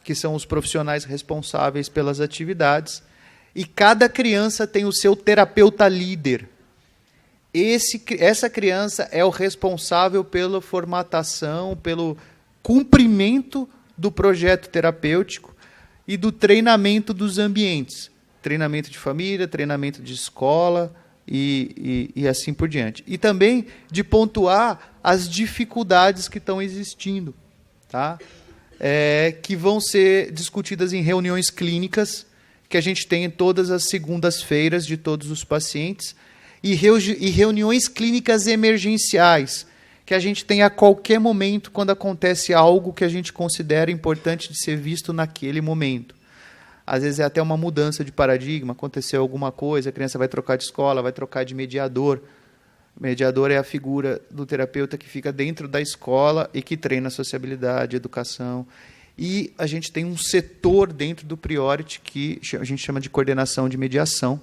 A: Que são os profissionais responsáveis pelas atividades, e cada criança tem o seu terapeuta líder. Essa criança é o responsável pela formatação, pelo cumprimento do projeto terapêutico e do treinamento dos ambientes. Treinamento de família, treinamento de escola e assim por diante. E também de pontuar as dificuldades que estão existindo, tá? Que vão ser discutidas em reuniões clínicas, que a gente tem em todas as segundas-feiras de todos os pacientes, e reuniões clínicas emergenciais, que a gente tem a qualquer momento quando acontece algo que a gente considera importante de ser visto naquele momento. Às vezes é até uma mudança de paradigma, aconteceu alguma coisa, a criança vai trocar de escola, vai trocar de mediador. O mediador é a figura do terapeuta que fica dentro da escola e que treina a sociabilidade, educação. E a gente tem um setor dentro do Priority que a gente chama de coordenação de mediação,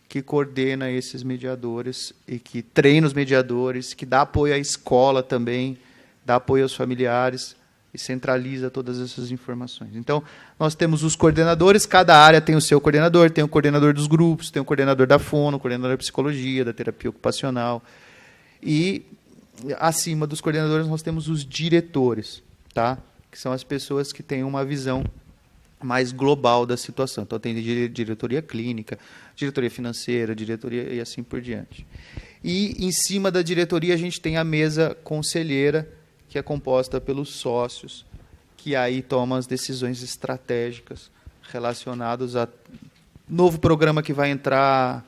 A: que coordena esses mediadores e que treina os mediadores, que dá apoio à escola também, dá apoio aos familiares e centraliza todas essas informações. Então, nós temos os coordenadores, cada área tem o seu coordenador, tem o coordenador dos grupos, tem o coordenador da fono, o coordenador da psicologia, da terapia ocupacional. E, acima dos coordenadores, nós temos os diretores, tá? Que são as pessoas que têm uma visão mais global da situação. Então, tem diretoria clínica, diretoria financeira, diretoria e assim por diante. E, em cima da diretoria, a gente tem a mesa conselheira, que é composta pelos sócios, que aí tomam as decisões estratégicas relacionadas a novo programa que vai entrar,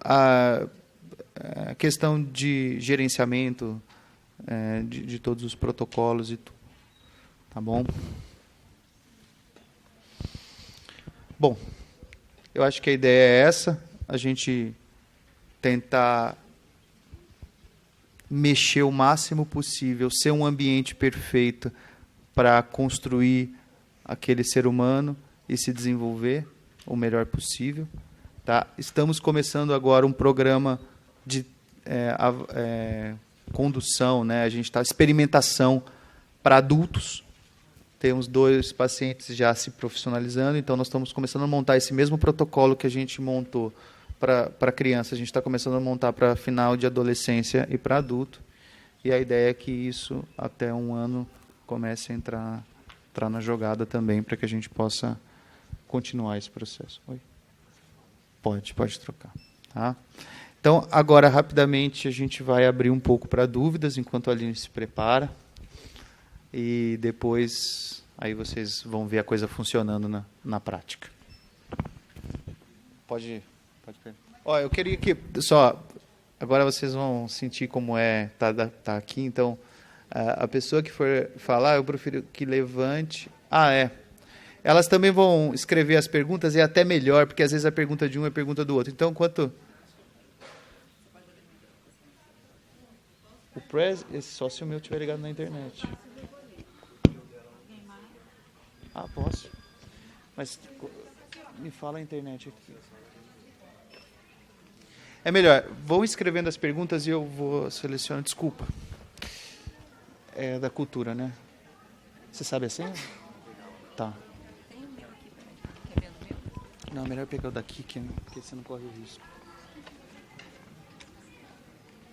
A: a questão de gerenciamento de todos os protocolos e tudo. Tá bom? Bom, eu acho que a ideia é essa, a gente tentar mexer o máximo possível, ser um ambiente perfeito para construir aquele ser humano e se desenvolver o melhor possível. Tá? Estamos começando agora um programa de condução, né? A gente está experimentação para adultos. Temos 2 pacientes já se profissionalizando, então nós estamos começando a montar esse mesmo protocolo que a gente montou para criança, a gente está começando a montar para final de adolescência e para adulto. E a ideia é que isso, até um ano, comece a entrar na jogada também, para que a gente possa continuar esse processo. Oi? Pode trocar. Tá? Então, agora, rapidamente, a gente vai abrir um pouco para dúvidas, enquanto a Aline se prepara. E depois, aí vocês vão ver a coisa funcionando na prática. Pode perguntar. Eu queria que... Agora vocês vão sentir como é tá aqui. Então, a pessoa que for falar, eu prefiro que levante... Elas também vão escrever as perguntas, e é até melhor, porque às vezes a pergunta de um é a pergunta do outro. Então, enquanto... Só se o meu estiver ligado na internet. Posso. Mas Me fala a internet aqui. É melhor, vão escrevendo as perguntas e eu vou selecionar. Desculpa. É da cultura, né? Você sabe a senha? Tá.
B: Tem o meu aqui também. Quer ver o meu?
A: Não, melhor pegar o daqui, porque você não corre o risco.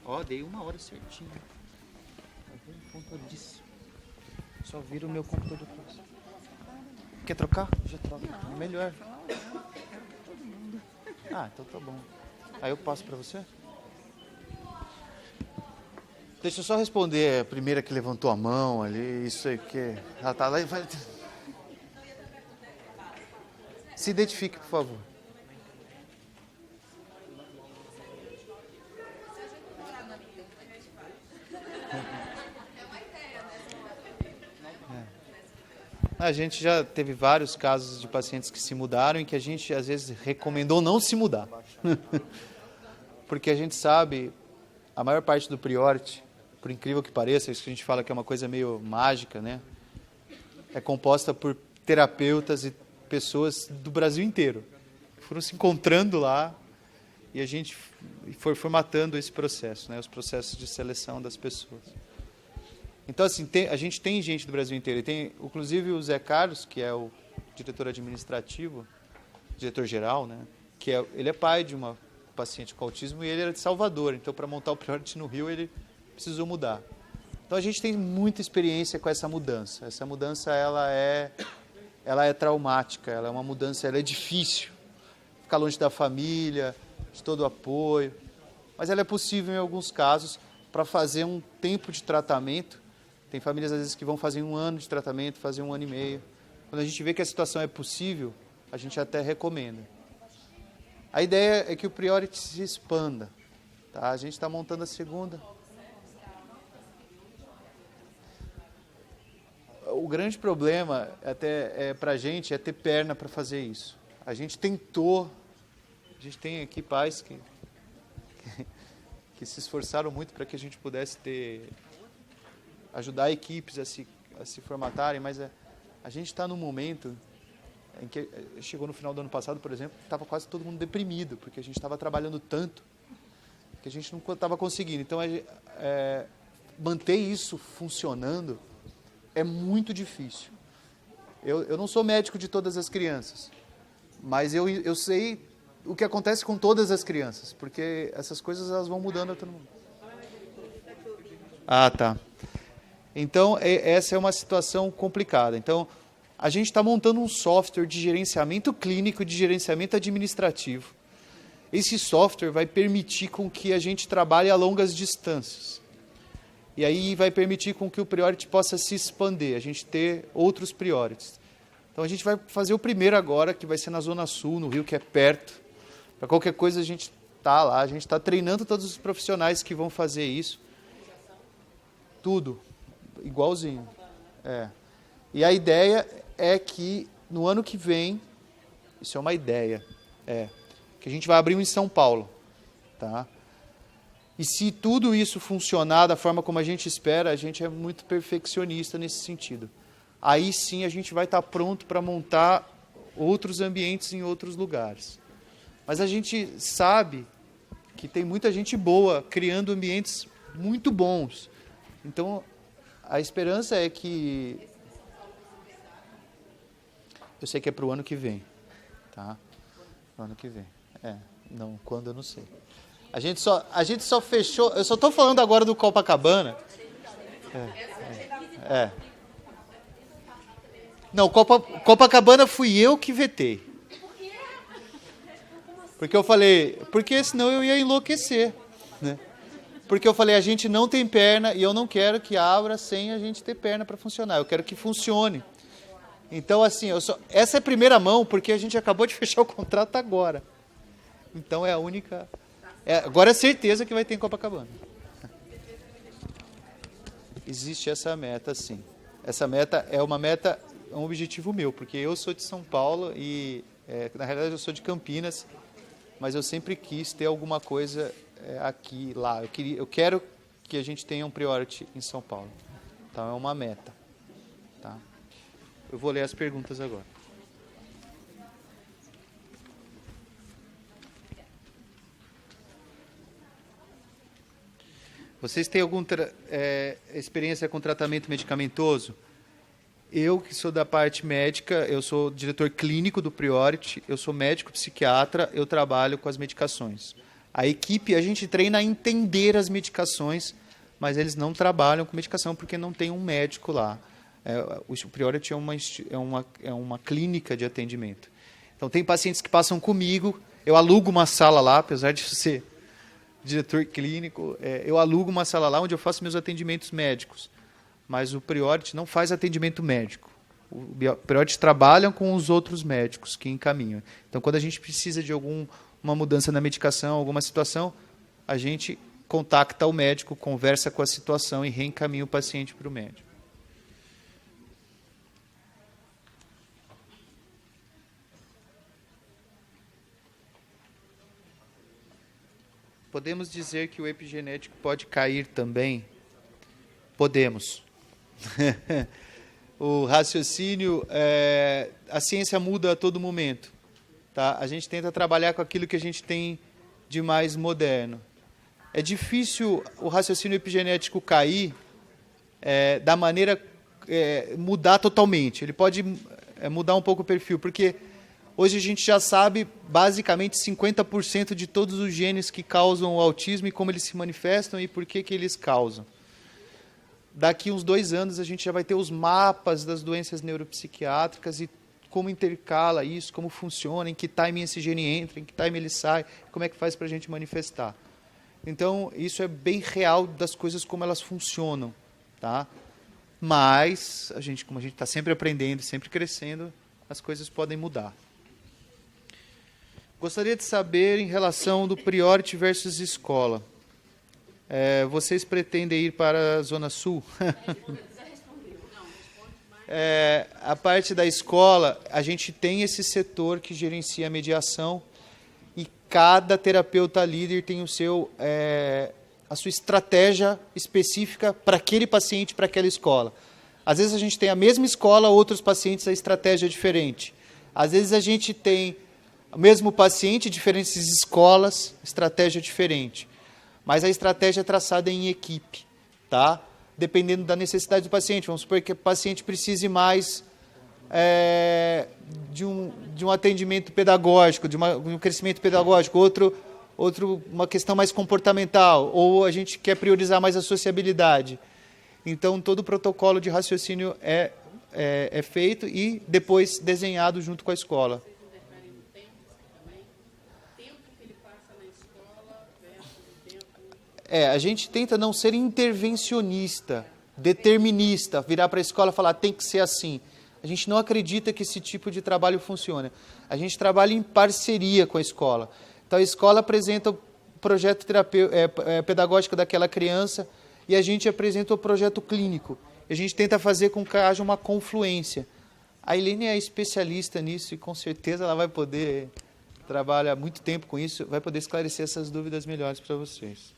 A: Ó, dei 1 hora certinho. Tá vendo? Contadíssimo. Só vira o meu computador. Quer trocar? Já troca. É melhor. Ah, então tá bom. Aí eu passo pra você? Deixa eu só responder a primeira que levantou a mão ali, isso aí que... Ela tá lá e vai... Se identifique, por favor. A gente já teve vários casos de pacientes que se mudaram e que a gente, às vezes, recomendou não se mudar. Porque a gente sabe, a maior parte do Priority, por incrível que pareça, isso que a gente fala que é uma coisa meio mágica, né? É composta por terapeutas e pessoas do Brasil inteiro. Foram se encontrando lá e a gente foi formatando esse processo, né? Os processos de seleção das pessoas. Então, assim, a gente tem gente do Brasil inteiro. E tem, inclusive, o Zé Carlos, que é o diretor administrativo, diretor-geral, né? Ele é pai de uma paciente com autismo e ele era de Salvador. Então, para montar o Priority no Rio, ele precisou mudar. Então, a gente tem muita experiência com essa mudança. Essa mudança, ela é traumática, ela é uma mudança, ela é difícil. Ficar longe da família, de todo o apoio. Mas ela é possível, em alguns casos, para fazer um tempo de tratamento. Tem famílias, às vezes, que vão fazer 1 ano de tratamento, fazer 1 ano e meio. Quando a gente vê que a situação é possível, a gente até recomenda. A ideia é que o Priority se expanda. Tá? A gente está montando a segunda. O grande problema para a gente é ter perna para fazer isso. A gente tentou, a gente tem aqui pais que se esforçaram muito para que a gente pudesse ajudar equipes a se formatarem, mas a gente está num momento em que chegou no final do ano passado, por exemplo, estava quase todo mundo deprimido, porque a gente estava trabalhando tanto que a gente não estava conseguindo. Então, manter isso funcionando é muito difícil. Eu não sou médico de todas as crianças, mas eu sei o que acontece com todas as crianças, porque essas coisas elas vão mudando a todo mundo. Ah, tá. Então, essa é uma situação complicada. Então, a gente está montando um software de gerenciamento clínico, de gerenciamento administrativo. Esse software vai permitir com que a gente trabalhe a longas distâncias. E aí vai permitir com que o Priority possa se expandir, a gente ter outros Priorities. Então, a gente vai fazer o primeiro agora, que vai ser na Zona Sul, no Rio, que é perto. Para qualquer coisa, a gente está lá, a gente está treinando todos os profissionais que vão fazer isso. Tudo. Igualzinho. E a ideia é que no ano que vem, isso é uma ideia, que a gente vai abrir um em São Paulo. Tá? E se tudo isso funcionar da forma como a gente espera, a gente é muito perfeccionista nesse sentido. Aí sim a gente vai estar pronto para montar outros ambientes em outros lugares. Mas a gente sabe que tem muita gente boa criando ambientes muito bons. Então, a esperança é que... Eu sei que é para o ano que vem. Tá? Pro ano que vem. Não, quando eu não sei. A gente só fechou... Eu só estou falando agora do Copacabana. Não, Copacabana fui eu que vetei. Porque eu falei... Porque senão eu ia enlouquecer. Né? Porque eu falei, a gente não tem perna e eu não quero que abra sem a gente ter perna para funcionar. Eu quero que funcione. Então, assim, essa é a primeira mão, porque a gente acabou de fechar o contrato agora. Então, é a única... agora é certeza que vai ter em Copacabana. Existe essa meta, sim. Essa meta é um objetivo meu, porque eu sou de São Paulo e, na realidade, eu sou de Campinas, mas eu sempre quis ter alguma coisa aqui, lá. Eu quero que a gente tenha um Priority em São Paulo. Então, é uma meta. Tá? Eu vou ler as perguntas agora. Vocês têm alguma experiência com tratamento medicamentoso? Eu, que sou da parte médica, eu sou diretor clínico do Priority, eu sou médico psiquiatra, eu trabalho com as medicações. A equipe, a gente treina a entender as medicações, mas eles não trabalham com medicação porque não tem um médico lá. O Priority é uma clínica de atendimento. Então, tem pacientes que passam comigo, eu alugo uma sala lá, apesar de ser diretor clínico, eu alugo uma sala lá onde eu faço meus atendimentos médicos. Mas o Priority não faz atendimento médico. O Priority trabalha com os outros médicos que encaminham. Então, quando a gente precisa de uma mudança na medicação, alguma situação, a gente contacta o médico, conversa com a situação e reencaminha o paciente para o médico. Podemos dizer que o epigenético pode cair também? Podemos. O raciocínio, a ciência muda a todo momento. Tá? A gente tenta trabalhar com aquilo que a gente tem de mais moderno. É difícil o raciocínio epigenético cair da maneira mudar totalmente. Ele pode mudar um pouco o perfil, porque hoje a gente já sabe basicamente 50% de todos os genes que causam o autismo e como eles se manifestam e por que eles causam. Daqui uns 2 anos a gente já vai ter os mapas das doenças neuropsiquiátricas e como intercala isso, como funciona, em que time esse gene entra, em que time ele sai, como é que faz para a gente manifestar. Então, isso é bem real das coisas como elas funcionam. Tá? Mas, como a gente está sempre aprendendo, sempre crescendo, as coisas podem mudar. Gostaria de saber em relação do Priority versus escola. Vocês pretendem ir para a Zona Sul? A parte da escola, a gente tem esse setor que gerencia a mediação e cada terapeuta líder tem a sua estratégia específica para aquele paciente, para aquela escola. Às vezes a gente tem a mesma escola, outros pacientes, a estratégia é diferente. Às vezes a gente tem o mesmo paciente, diferentes escolas, estratégia diferente. Mas a estratégia é traçada em equipe, tá? Dependendo da necessidade do paciente. Vamos supor que o paciente precise mais de um atendimento pedagógico, de um crescimento pedagógico, uma questão mais comportamental, ou a gente quer priorizar mais a sociabilidade. Então, todo o protocolo de raciocínio é feito e depois desenhado junto com a escola. A gente tenta não ser intervencionista, determinista, virar para a escola e falar tem que ser assim. A gente não acredita que esse tipo de trabalho funcione. A gente trabalha em parceria com a escola. Então, a escola apresenta o projeto pedagógico daquela criança e a gente apresenta o projeto clínico. A gente tenta fazer com que haja uma confluência. A Helene é especialista nisso e, com certeza, ela vai poder trabalhar muito tempo com isso, vai poder esclarecer essas dúvidas melhores para vocês.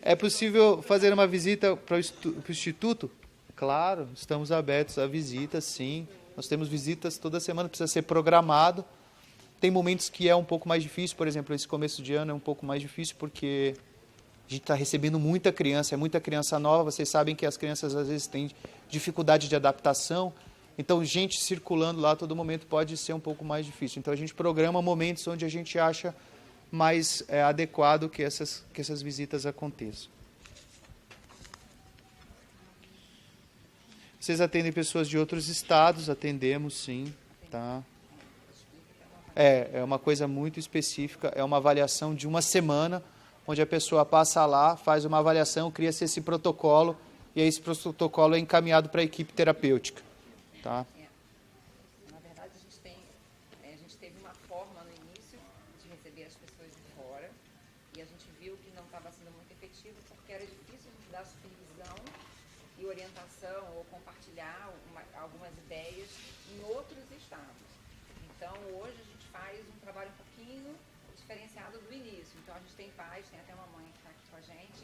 A: É possível fazer uma visita para o Instituto? Claro, estamos abertos a visitas, sim. Nós temos visitas toda semana, precisa ser programado. Tem momentos que é um pouco mais difícil, por exemplo, esse começo de ano é um pouco mais difícil porque a gente está recebendo muita criança, é muita criança nova. Vocês sabem que as crianças às vezes têm dificuldade de adaptação. Então, gente circulando lá a todo momento pode ser um pouco mais difícil. Então, a gente programa momentos onde a gente acha mais adequado que essas visitas aconteçam. Vocês atendem pessoas de outros estados? Atendemos, sim. Tá? É uma coisa muito específica, é uma avaliação de uma semana, onde a pessoa passa lá, faz uma avaliação, cria-se esse protocolo, e aí esse protocolo é encaminhado para a equipe terapêutica. Tá?
B: Na verdade, a gente teve uma forma no início de receber as pessoas de fora e a gente viu que não estava sendo muito efetivo porque era difícil de dar supervisão e orientação ou compartilhar algumas ideias em outros estados. Então, hoje a gente faz um trabalho um pouquinho diferenciado do início. Então, a gente tem pais, tem até uma mãe que está aqui com a gente,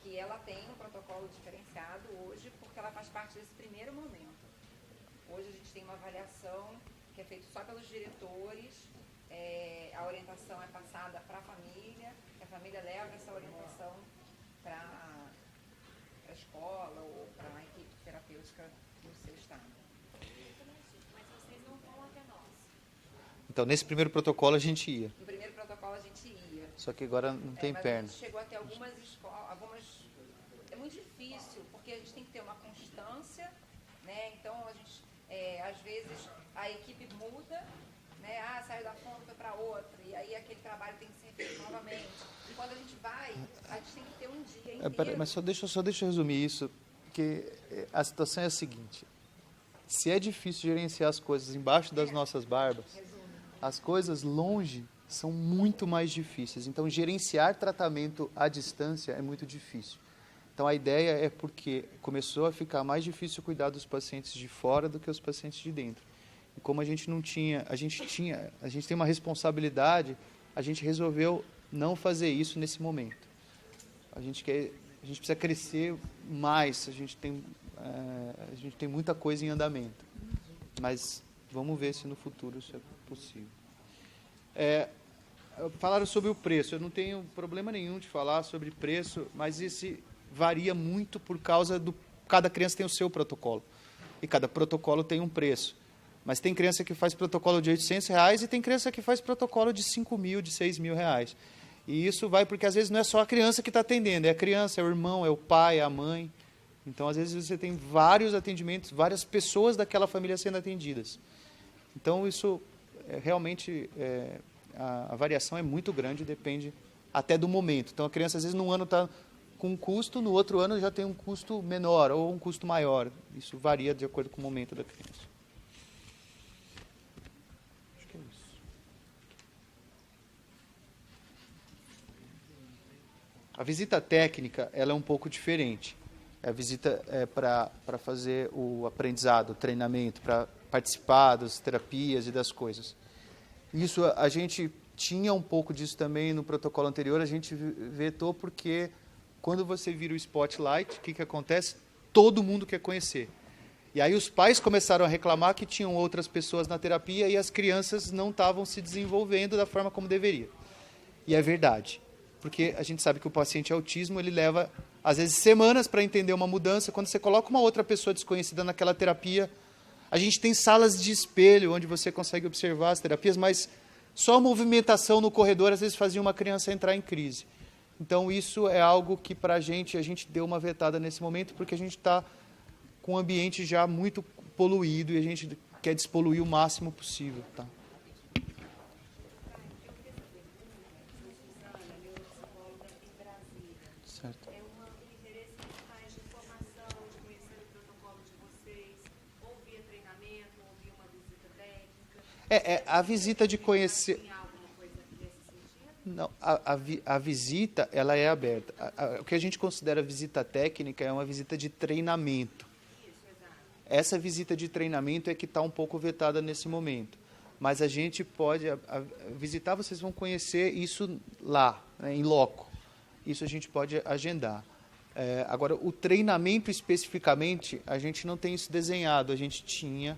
B: que ela tem um protocolo diferenciado hoje porque ela faz parte desse primeiro momento. Hoje a gente tem uma avaliação que é feita só pelos diretores, a orientação é passada para a família, é família leva essa orientação para a escola ou para a equipe terapêutica do seu estado.
C: Mas vocês não vão até nós.
A: Então, nesse primeiro protocolo a gente ia.
B: No primeiro protocolo a gente ia.
A: Só que agora não tem
B: mas
A: perna.
B: A gente chegou até algumas escolas, é muito difícil, porque a gente tem que ter uma constância, né? Então a gente, às vezes, a equipe muda, né? Saiu da fonte, foi para outra, e aí aquele trabalho tem que ser feito novamente. E quando a gente vai, a gente tem que ter um dia inteiro.
A: Mas só deixa eu resumir isso, porque a situação é a seguinte: se é difícil gerenciar as coisas embaixo das nossas barbas, as coisas longe são muito mais difíceis. Então, gerenciar tratamento à distância é muito difícil. Então, a ideia é porque começou a ficar mais difícil cuidar dos pacientes de fora do que os pacientes de dentro. E como a gente tem uma responsabilidade, a gente resolveu não fazer isso nesse momento. A gente precisa crescer mais, a gente tem muita coisa em andamento. Mas vamos ver se no futuro isso é possível. Falaram sobre o preço. Eu não tenho problema nenhum de falar sobre preço, mas esse varia muito por causa do... Cada criança tem o seu protocolo. E cada protocolo tem um preço. Mas tem criança que faz protocolo de R$800 e tem criança que faz protocolo de R$5.000, de R$6.000. E isso vai porque, às vezes, não é só a criança que está atendendo. É a criança, é o irmão, é o pai, é a mãe. Então, às vezes, você tem vários atendimentos, várias pessoas daquela família sendo atendidas. Então, isso realmente... A variação é muito grande, depende até do momento. Então, a criança, às vezes, num ano está com um custo, no outro ano já tem um custo menor ou um custo maior. Isso varia de acordo com o momento da criança. Acho que é isso. A visita técnica, ela é um pouco diferente. A visita é para fazer o aprendizado, o treinamento, para participar das terapias e das coisas. Isso, a gente tinha um pouco disso também no protocolo anterior, a gente vetou porque quando você vira o spotlight, o que acontece? Todo mundo quer conhecer. E aí os pais começaram a reclamar que tinham outras pessoas na terapia e as crianças não estavam se desenvolvendo da forma como deveria. E é verdade, porque a gente sabe que o paciente autismo, ele leva, às vezes, semanas para entender uma mudança. Quando você coloca uma outra pessoa desconhecida naquela terapia, a gente tem salas de espelho onde você consegue observar as terapias, mas só a movimentação no corredor às vezes fazia uma criança entrar em crise. Então isso é algo que para a gente deu uma vetada nesse momento, porque a gente está com um ambiente já muito poluído e a gente quer despoluir o máximo possível. Tá? Certo. A visita de conhecer... Não, a visita, ela é aberta. O que a gente considera visita técnica é uma visita de treinamento. Essa visita de treinamento é que está um pouco vetada nesse momento. Mas a gente pode visitar, vocês vão conhecer isso lá, né, em loco. Isso a gente pode agendar. Agora, o treinamento especificamente, a gente não tem isso desenhado. A gente tinha,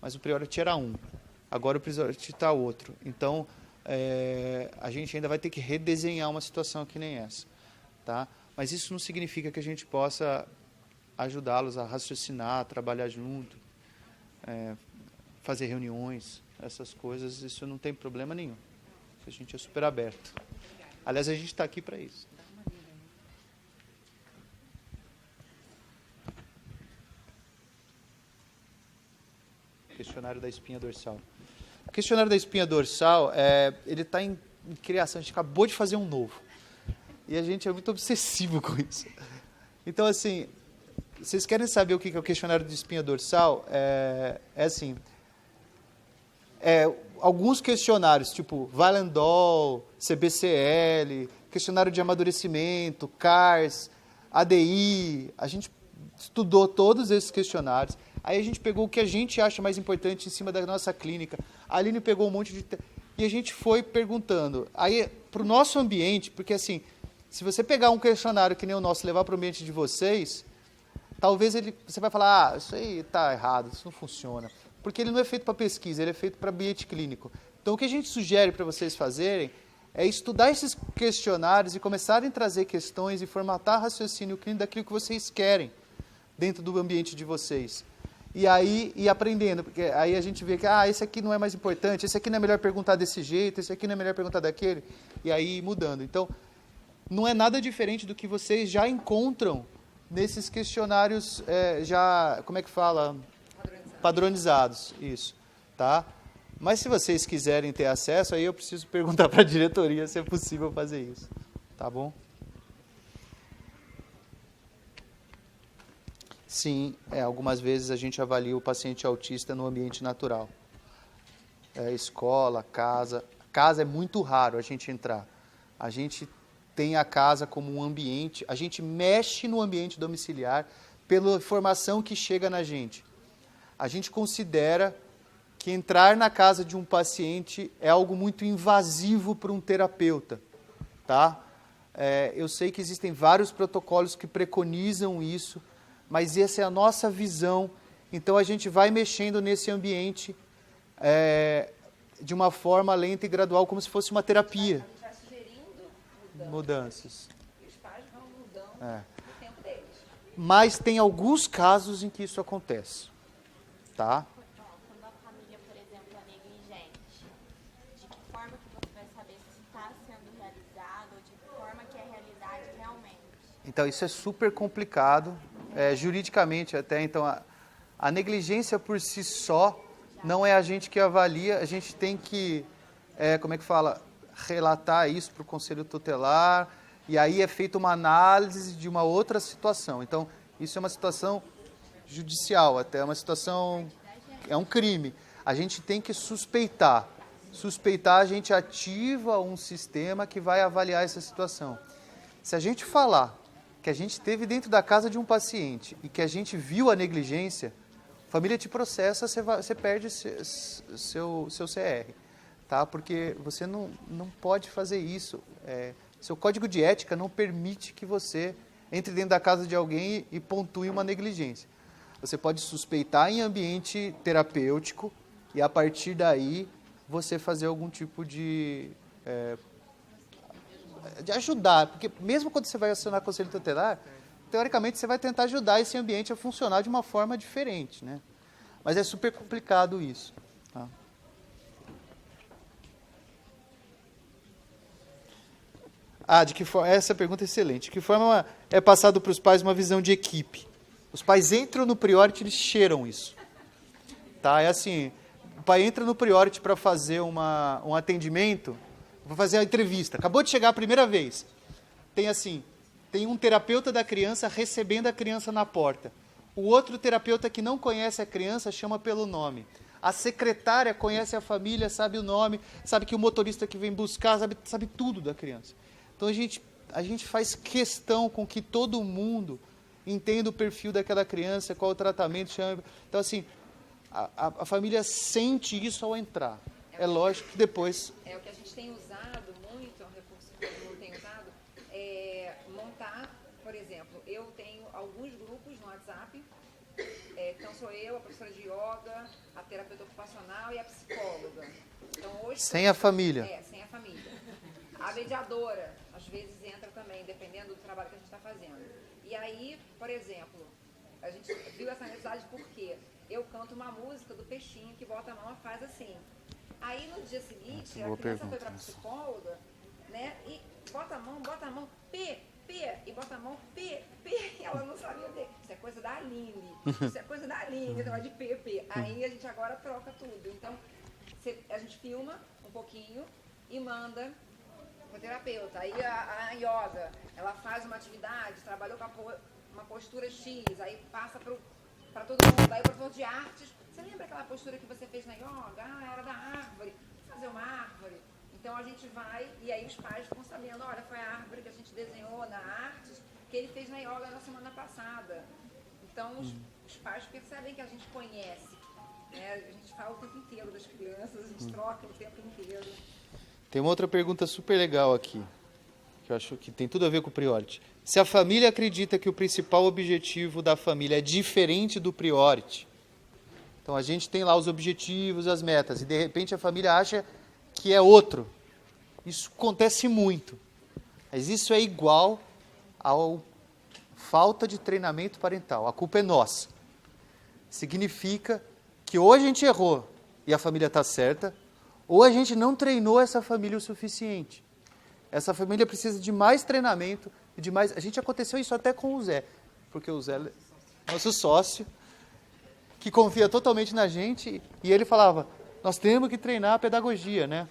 A: mas o Priority era um. Agora o Priority está outro. Então, a gente ainda vai ter que redesenhar uma situação que nem essa. Tá? Mas isso não significa que a gente possa ajudá-los a raciocinar, a trabalhar junto, fazer reuniões, essas coisas. Isso não tem problema nenhum. A gente é super aberto. Aliás, a gente está aqui para isso. Questionário da espinha dorsal. O questionário da espinha dorsal, ele está em criação. A gente acabou de fazer um novo. E a gente é muito obsessivo com isso. Então, assim, vocês querem saber o que é o questionário de espinha dorsal? Assim, alguns questionários, tipo Valandol, CBCL, questionário de amadurecimento, CARS, ADI, a gente estudou todos esses questionários. Aí a gente pegou o que a gente acha mais importante em cima da nossa clínica. A Aline pegou um monte de... E a gente foi perguntando. Aí, para o nosso ambiente, porque assim, se você pegar um questionário que nem o nosso e levar para o ambiente de vocês, talvez você vai falar, isso aí está errado, isso não funciona. Porque ele não é feito para pesquisa, ele é feito para ambiente clínico. Então, o que a gente sugere para vocês fazerem é estudar esses questionários e começarem a trazer questões e formatar raciocínio clínico daquilo que vocês querem dentro do ambiente de vocês. E aí, ir aprendendo, porque aí a gente vê que, esse aqui não é mais importante, esse aqui não é melhor perguntar desse jeito, esse aqui não é melhor perguntar daquele, e aí ir mudando. Então, não é nada diferente do que vocês já encontram nesses questionários como é que fala? Padronizados, isso, tá? Mas se vocês quiserem ter acesso, aí eu preciso perguntar para a diretoria se é possível fazer isso, tá bom? Sim, algumas vezes a gente avalia o paciente autista no ambiente natural. Escola, casa. Casa é muito raro a gente entrar. A gente tem a casa como um ambiente, a gente mexe no ambiente domiciliar pela informação que chega na gente. A gente considera que entrar na casa de um paciente é algo muito invasivo para um terapeuta, tá? Eu sei que existem vários protocolos que preconizam isso, mas essa é a nossa visão, então a gente vai mexendo nesse ambiente de uma forma lenta e gradual, como se fosse uma terapia.
B: A gente vai sugerindo
A: Mudanças.
B: E os pais vão mudando no tempo deles.
A: Mas tem alguns casos em que isso acontece, tá?
C: Quando a família, por exemplo, é negligente, de que forma que você vai saber se está sendo realizado ou de que forma que é a realidade realmente?
A: Então, isso é super complicado, juridicamente até. Então, a negligência por si só não é a gente que avalia, a gente tem que, relatar isso para o Conselho Tutelar, e aí é feita uma análise de uma outra situação. Então, isso é uma situação judicial, até é uma situação, é um crime. A gente tem que suspeitar. Suspeitar, a gente ativa um sistema que vai avaliar essa situação. Se a gente falar que a gente esteve dentro da casa de um paciente e que a gente viu a negligência, a família te processa, você perde seu CR, tá? Porque você não pode fazer isso. Seu código de ética não permite que você entre dentro da casa de alguém e pontue uma negligência. Você pode suspeitar em ambiente terapêutico e, a partir daí, você fazer algum tipo de ajudar. Porque mesmo quando você vai acionar Conselho Tutelar, teoricamente você vai tentar ajudar esse ambiente a funcionar de uma forma diferente, né? Mas é super complicado isso. Tá? De que forma? Essa pergunta é excelente. De que forma é passado para os pais uma visão de equipe? Os pais entram no Priority, eles cheiram isso. Tá? É assim, o pai entra no Priority para fazer um atendimento, vou fazer a entrevista. Acabou de chegar a primeira vez. Tem um terapeuta da criança recebendo a criança na porta. O outro terapeuta que não conhece a criança chama pelo nome. A secretária conhece a família, sabe o nome, sabe que o motorista que vem buscar, sabe tudo da criança. Então a gente faz questão com que todo mundo entenda o perfil daquela criança, qual o tratamento, chama. Então, assim, a família sente isso ao entrar. É lógico que depois...
B: O que a gente tem usado muito, é um recurso que todo mundo tem usado, montar, por exemplo, eu tenho alguns grupos no WhatsApp, então sou eu, a professora de yoga, a terapeuta ocupacional e a psicóloga. Então, hoje,
A: sem a família.
B: Sem a família. A mediadora, às vezes, entra também, dependendo do trabalho que a gente está fazendo. E aí, por exemplo, a gente viu essa necessidade porque eu canto uma música do Peixinho que bota a mão e faz assim. Aí, no dia seguinte, a criança foi para a psicóloga, né, e bota a mão, P, e bota a mão, P, e ela não sabia o quê. Isso é coisa da Aline, negócio de P. Aí a gente agora troca tudo. Então, a gente filma um pouquinho e manda para o terapeuta. Aí a yoga, ela faz uma atividade, trabalhou com uma postura X, aí passa para todo mundo. Aí o professor de artes, você lembra aquela postura que você fez na yoga? Era da árvore. Vou fazer uma árvore. Então a gente vai, e aí os pais ficam sabendo, olha, foi a árvore que a gente desenhou na artes, que ele fez na yoga na semana passada. Então os pais percebem que a gente conhece. Né? A gente fala o tempo inteiro das crianças, a gente troca o tempo inteiro.
A: Tem uma outra pergunta super legal aqui, que eu acho que tem tudo a ver com o Priority. Se a família acredita que o principal objetivo da família é diferente do Priority, então a gente tem lá os objetivos, as metas, e de repente a família acha que é outro. Isso acontece muito. Mas isso é igual à falta de treinamento parental. A culpa é nossa. Significa que ou a gente errou e a família está certa, ou a gente não treinou essa família o suficiente. Essa família precisa de mais treinamento e de mais... Aconteceu isso até com o Zé, porque o Zé é nosso sócio, que confia totalmente na gente, e ele falava, nós temos que treinar a pedagogia, né?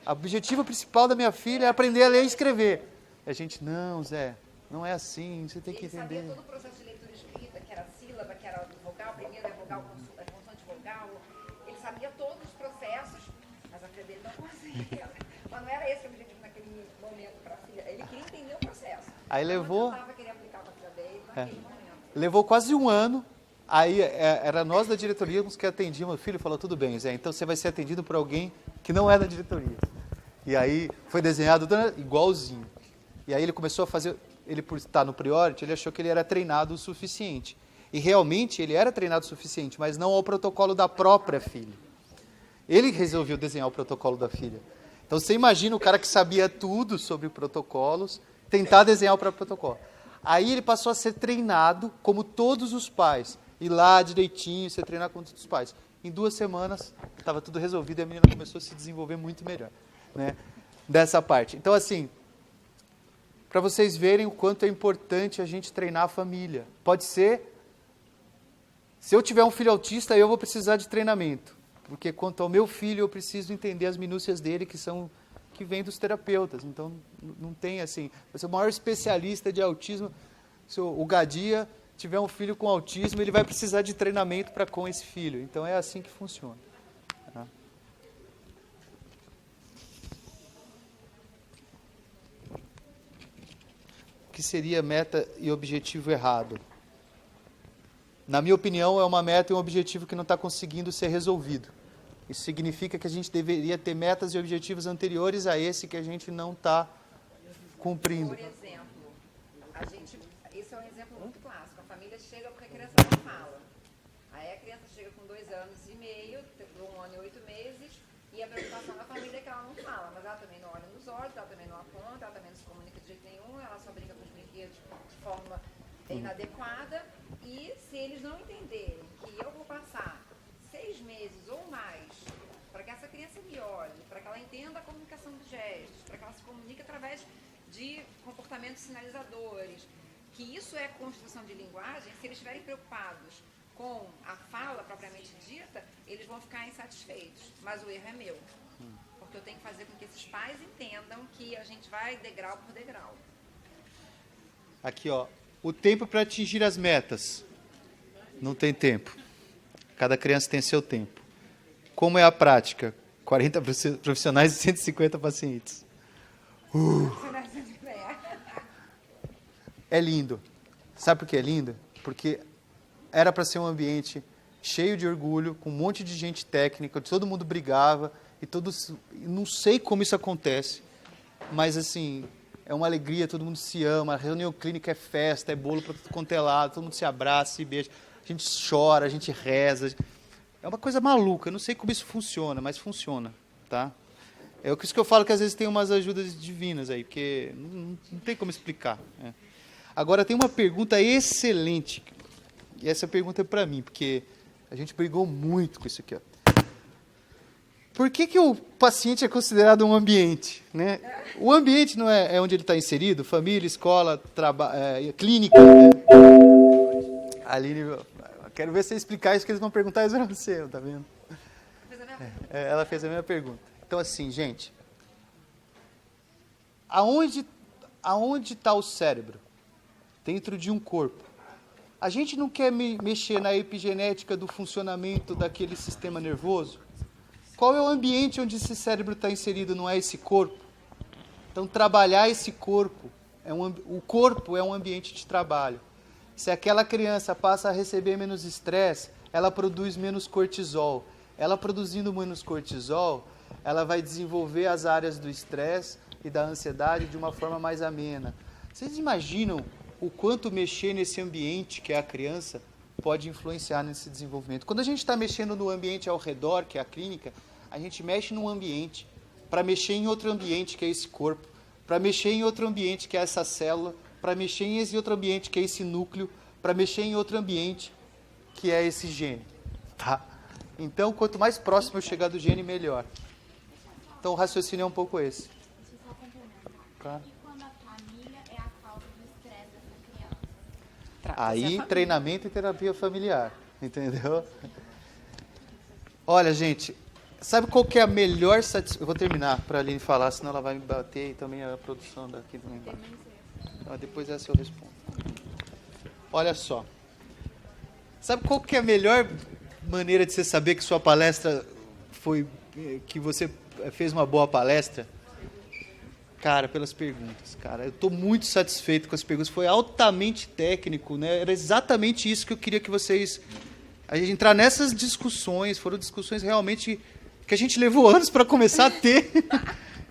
A: O objetivo principal da minha filha é aprender a ler e escrever. E a gente, não, Zé, não é assim, você tem que entender.
B: Ele sabia todo o processo de leitura e escrita, que era a sílaba, que era vogal, primeiro é vogal, consoante vogal. Ele sabia todos os processos, mas a filha dele não conseguia. Mas não era esse o objetivo naquele momento para a filha. Ele queria entender o processo.
A: Aí levou...
B: Não queria aplicar para a filha dele naquele momento.
A: Levou quase um ano. Aí era nós da diretoria que atendíamos. O filho falou, tudo bem, Zé, então você vai ser atendido por alguém que não é da diretoria. E aí foi desenhado igualzinho. E aí ele começou a fazer, ele por estar no Priority, ele achou que ele era treinado o suficiente. E realmente ele era treinado o suficiente, mas não ao protocolo da própria filha. Ele resolveu desenhar o protocolo da filha. Então você imagina o cara que sabia tudo sobre protocolos, tentar desenhar o próprio protocolo. Aí ele passou a ser treinado como todos os pais. Ir lá direitinho, ser treinado como todos os pais. Em 2 semanas, estava tudo resolvido e a menina começou a se desenvolver muito melhor, né, dessa parte. Então, assim, para vocês verem o quanto é importante a gente treinar a família. Pode ser, se eu tiver um filho autista, eu vou precisar de treinamento. Porque quanto ao meu filho, eu preciso entender as minúcias dele, que vêm dos terapeutas. Então, não tem assim... Eu sou o maior especialista de autismo. Se o Gadia tiver um filho com autismo, ele vai precisar de treinamento para com esse filho. Então, é assim que funciona. Tá? O que seria meta e objetivo errado? Na minha opinião, é uma meta e um objetivo que não está conseguindo ser resolvido. Isso significa que a gente deveria ter metas e objetivos anteriores a esse que a gente não está cumprindo.
B: Por exemplo, esse é um exemplo muito clássico. A família chega porque a criança não fala. Aí a criança chega com 2 anos e meio, 1 ano e 8 meses, e a preocupação da família é que ela não fala, mas ela também não olha nos olhos, ela também não aponta, ela também não se comunica de jeito nenhum, ela só brinca com os brinquedos de forma inadequada. E se eles não entenderem que eu vou passar 6 meses ou mais para que essa criança me olhe, para que ela entenda a comunicação dos gestos, para que ela se comunique através de comportamentos sinalizadores, que isso é construção de linguagem, se eles estiverem preocupados com a fala propriamente dita, eles vão ficar insatisfeitos. Mas o erro é meu, porque eu tenho que fazer com que esses pais entendam que a gente vai degrau por degrau.
A: Aqui, ó, o tempo para atingir as metas. Não tem tempo. Cada criança tem seu tempo. Como é a prática? 40 profissionais e 150 pacientes. É lindo. Sabe por que é lindo? Porque era para ser um ambiente cheio de orgulho, com um monte de gente técnica, todo mundo brigava, e todos... Não sei como isso acontece, mas assim, é uma alegria, todo mundo se ama, a reunião clínica é festa, é bolo para tudo quanto é lado, todo mundo se abraça, se beija, a gente chora, a gente reza. É uma coisa maluca, eu não sei como isso funciona, mas funciona, tá? É por isso que eu falo que às vezes tem umas ajudas divinas aí, porque não tem como explicar. Né? Agora, tem uma pergunta excelente, e essa pergunta é para mim, porque a gente brigou muito com isso aqui. Ó. Por que o paciente é considerado um ambiente? Né? O ambiente não é onde ele está inserido? Família, escola, clínica. Né? Aline, quero ver você explicar isso, que eles vão perguntar isso para você, tá vendo? Ela fez a mesma pergunta. Então, assim, gente, aonde está o cérebro? Dentro de um corpo. A gente não quer mexer na epigenética do funcionamento daquele sistema nervoso? Qual é o ambiente onde esse cérebro está inserido? Não é esse corpo? Então, trabalhar esse corpo, o corpo é um ambiente de trabalho. Se aquela criança passa a receber menos estresse, ela produz menos cortisol. Ela produzindo menos cortisol, ela vai desenvolver as áreas do estresse e da ansiedade de uma forma mais amena. Vocês imaginam o quanto mexer nesse ambiente, que é a criança, pode influenciar nesse desenvolvimento? Quando a gente está mexendo no ambiente ao redor, que é a clínica, a gente mexe num ambiente, para mexer em outro ambiente, que é esse corpo, para mexer em outro ambiente, que é essa célula, para mexer em esse outro ambiente, que é esse núcleo, para mexer em outro ambiente, que é esse gene. Tá? Então, quanto mais próximo eu chegar do gene, melhor. Então, o raciocínio é um pouco esse.
C: Deixa eu só complementar.
A: Claro.
C: E quando a família é a causa do estresse dessa criança?
A: Aí, treinamento e terapia familiar. Entendeu? Olha, gente, sabe qual que é a melhor satisfação? Eu vou terminar para a Aline falar, senão ela vai me bater e também a produção daqui também. Então, depois essa eu respondo. Olha só. Sabe qual que é a melhor maneira de você saber que sua palestra que você fez uma boa palestra? Cara, pelas perguntas, cara. Eu estou muito satisfeito com as perguntas. Foi altamente técnico, né? Era exatamente isso que eu queria que vocês... A gente entrar nessas discussões. Foram discussões realmente que a gente levou anos para começar a ter.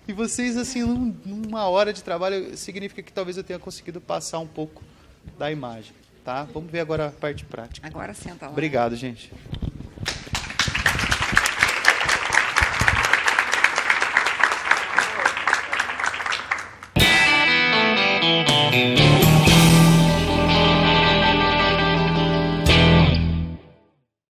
A: E vocês, assim, numa hora de trabalho, significa que talvez eu tenha conseguido passar um pouco da imagem. Tá? Vamos ver agora a parte prática.
B: Agora senta lá.
A: Obrigado, gente.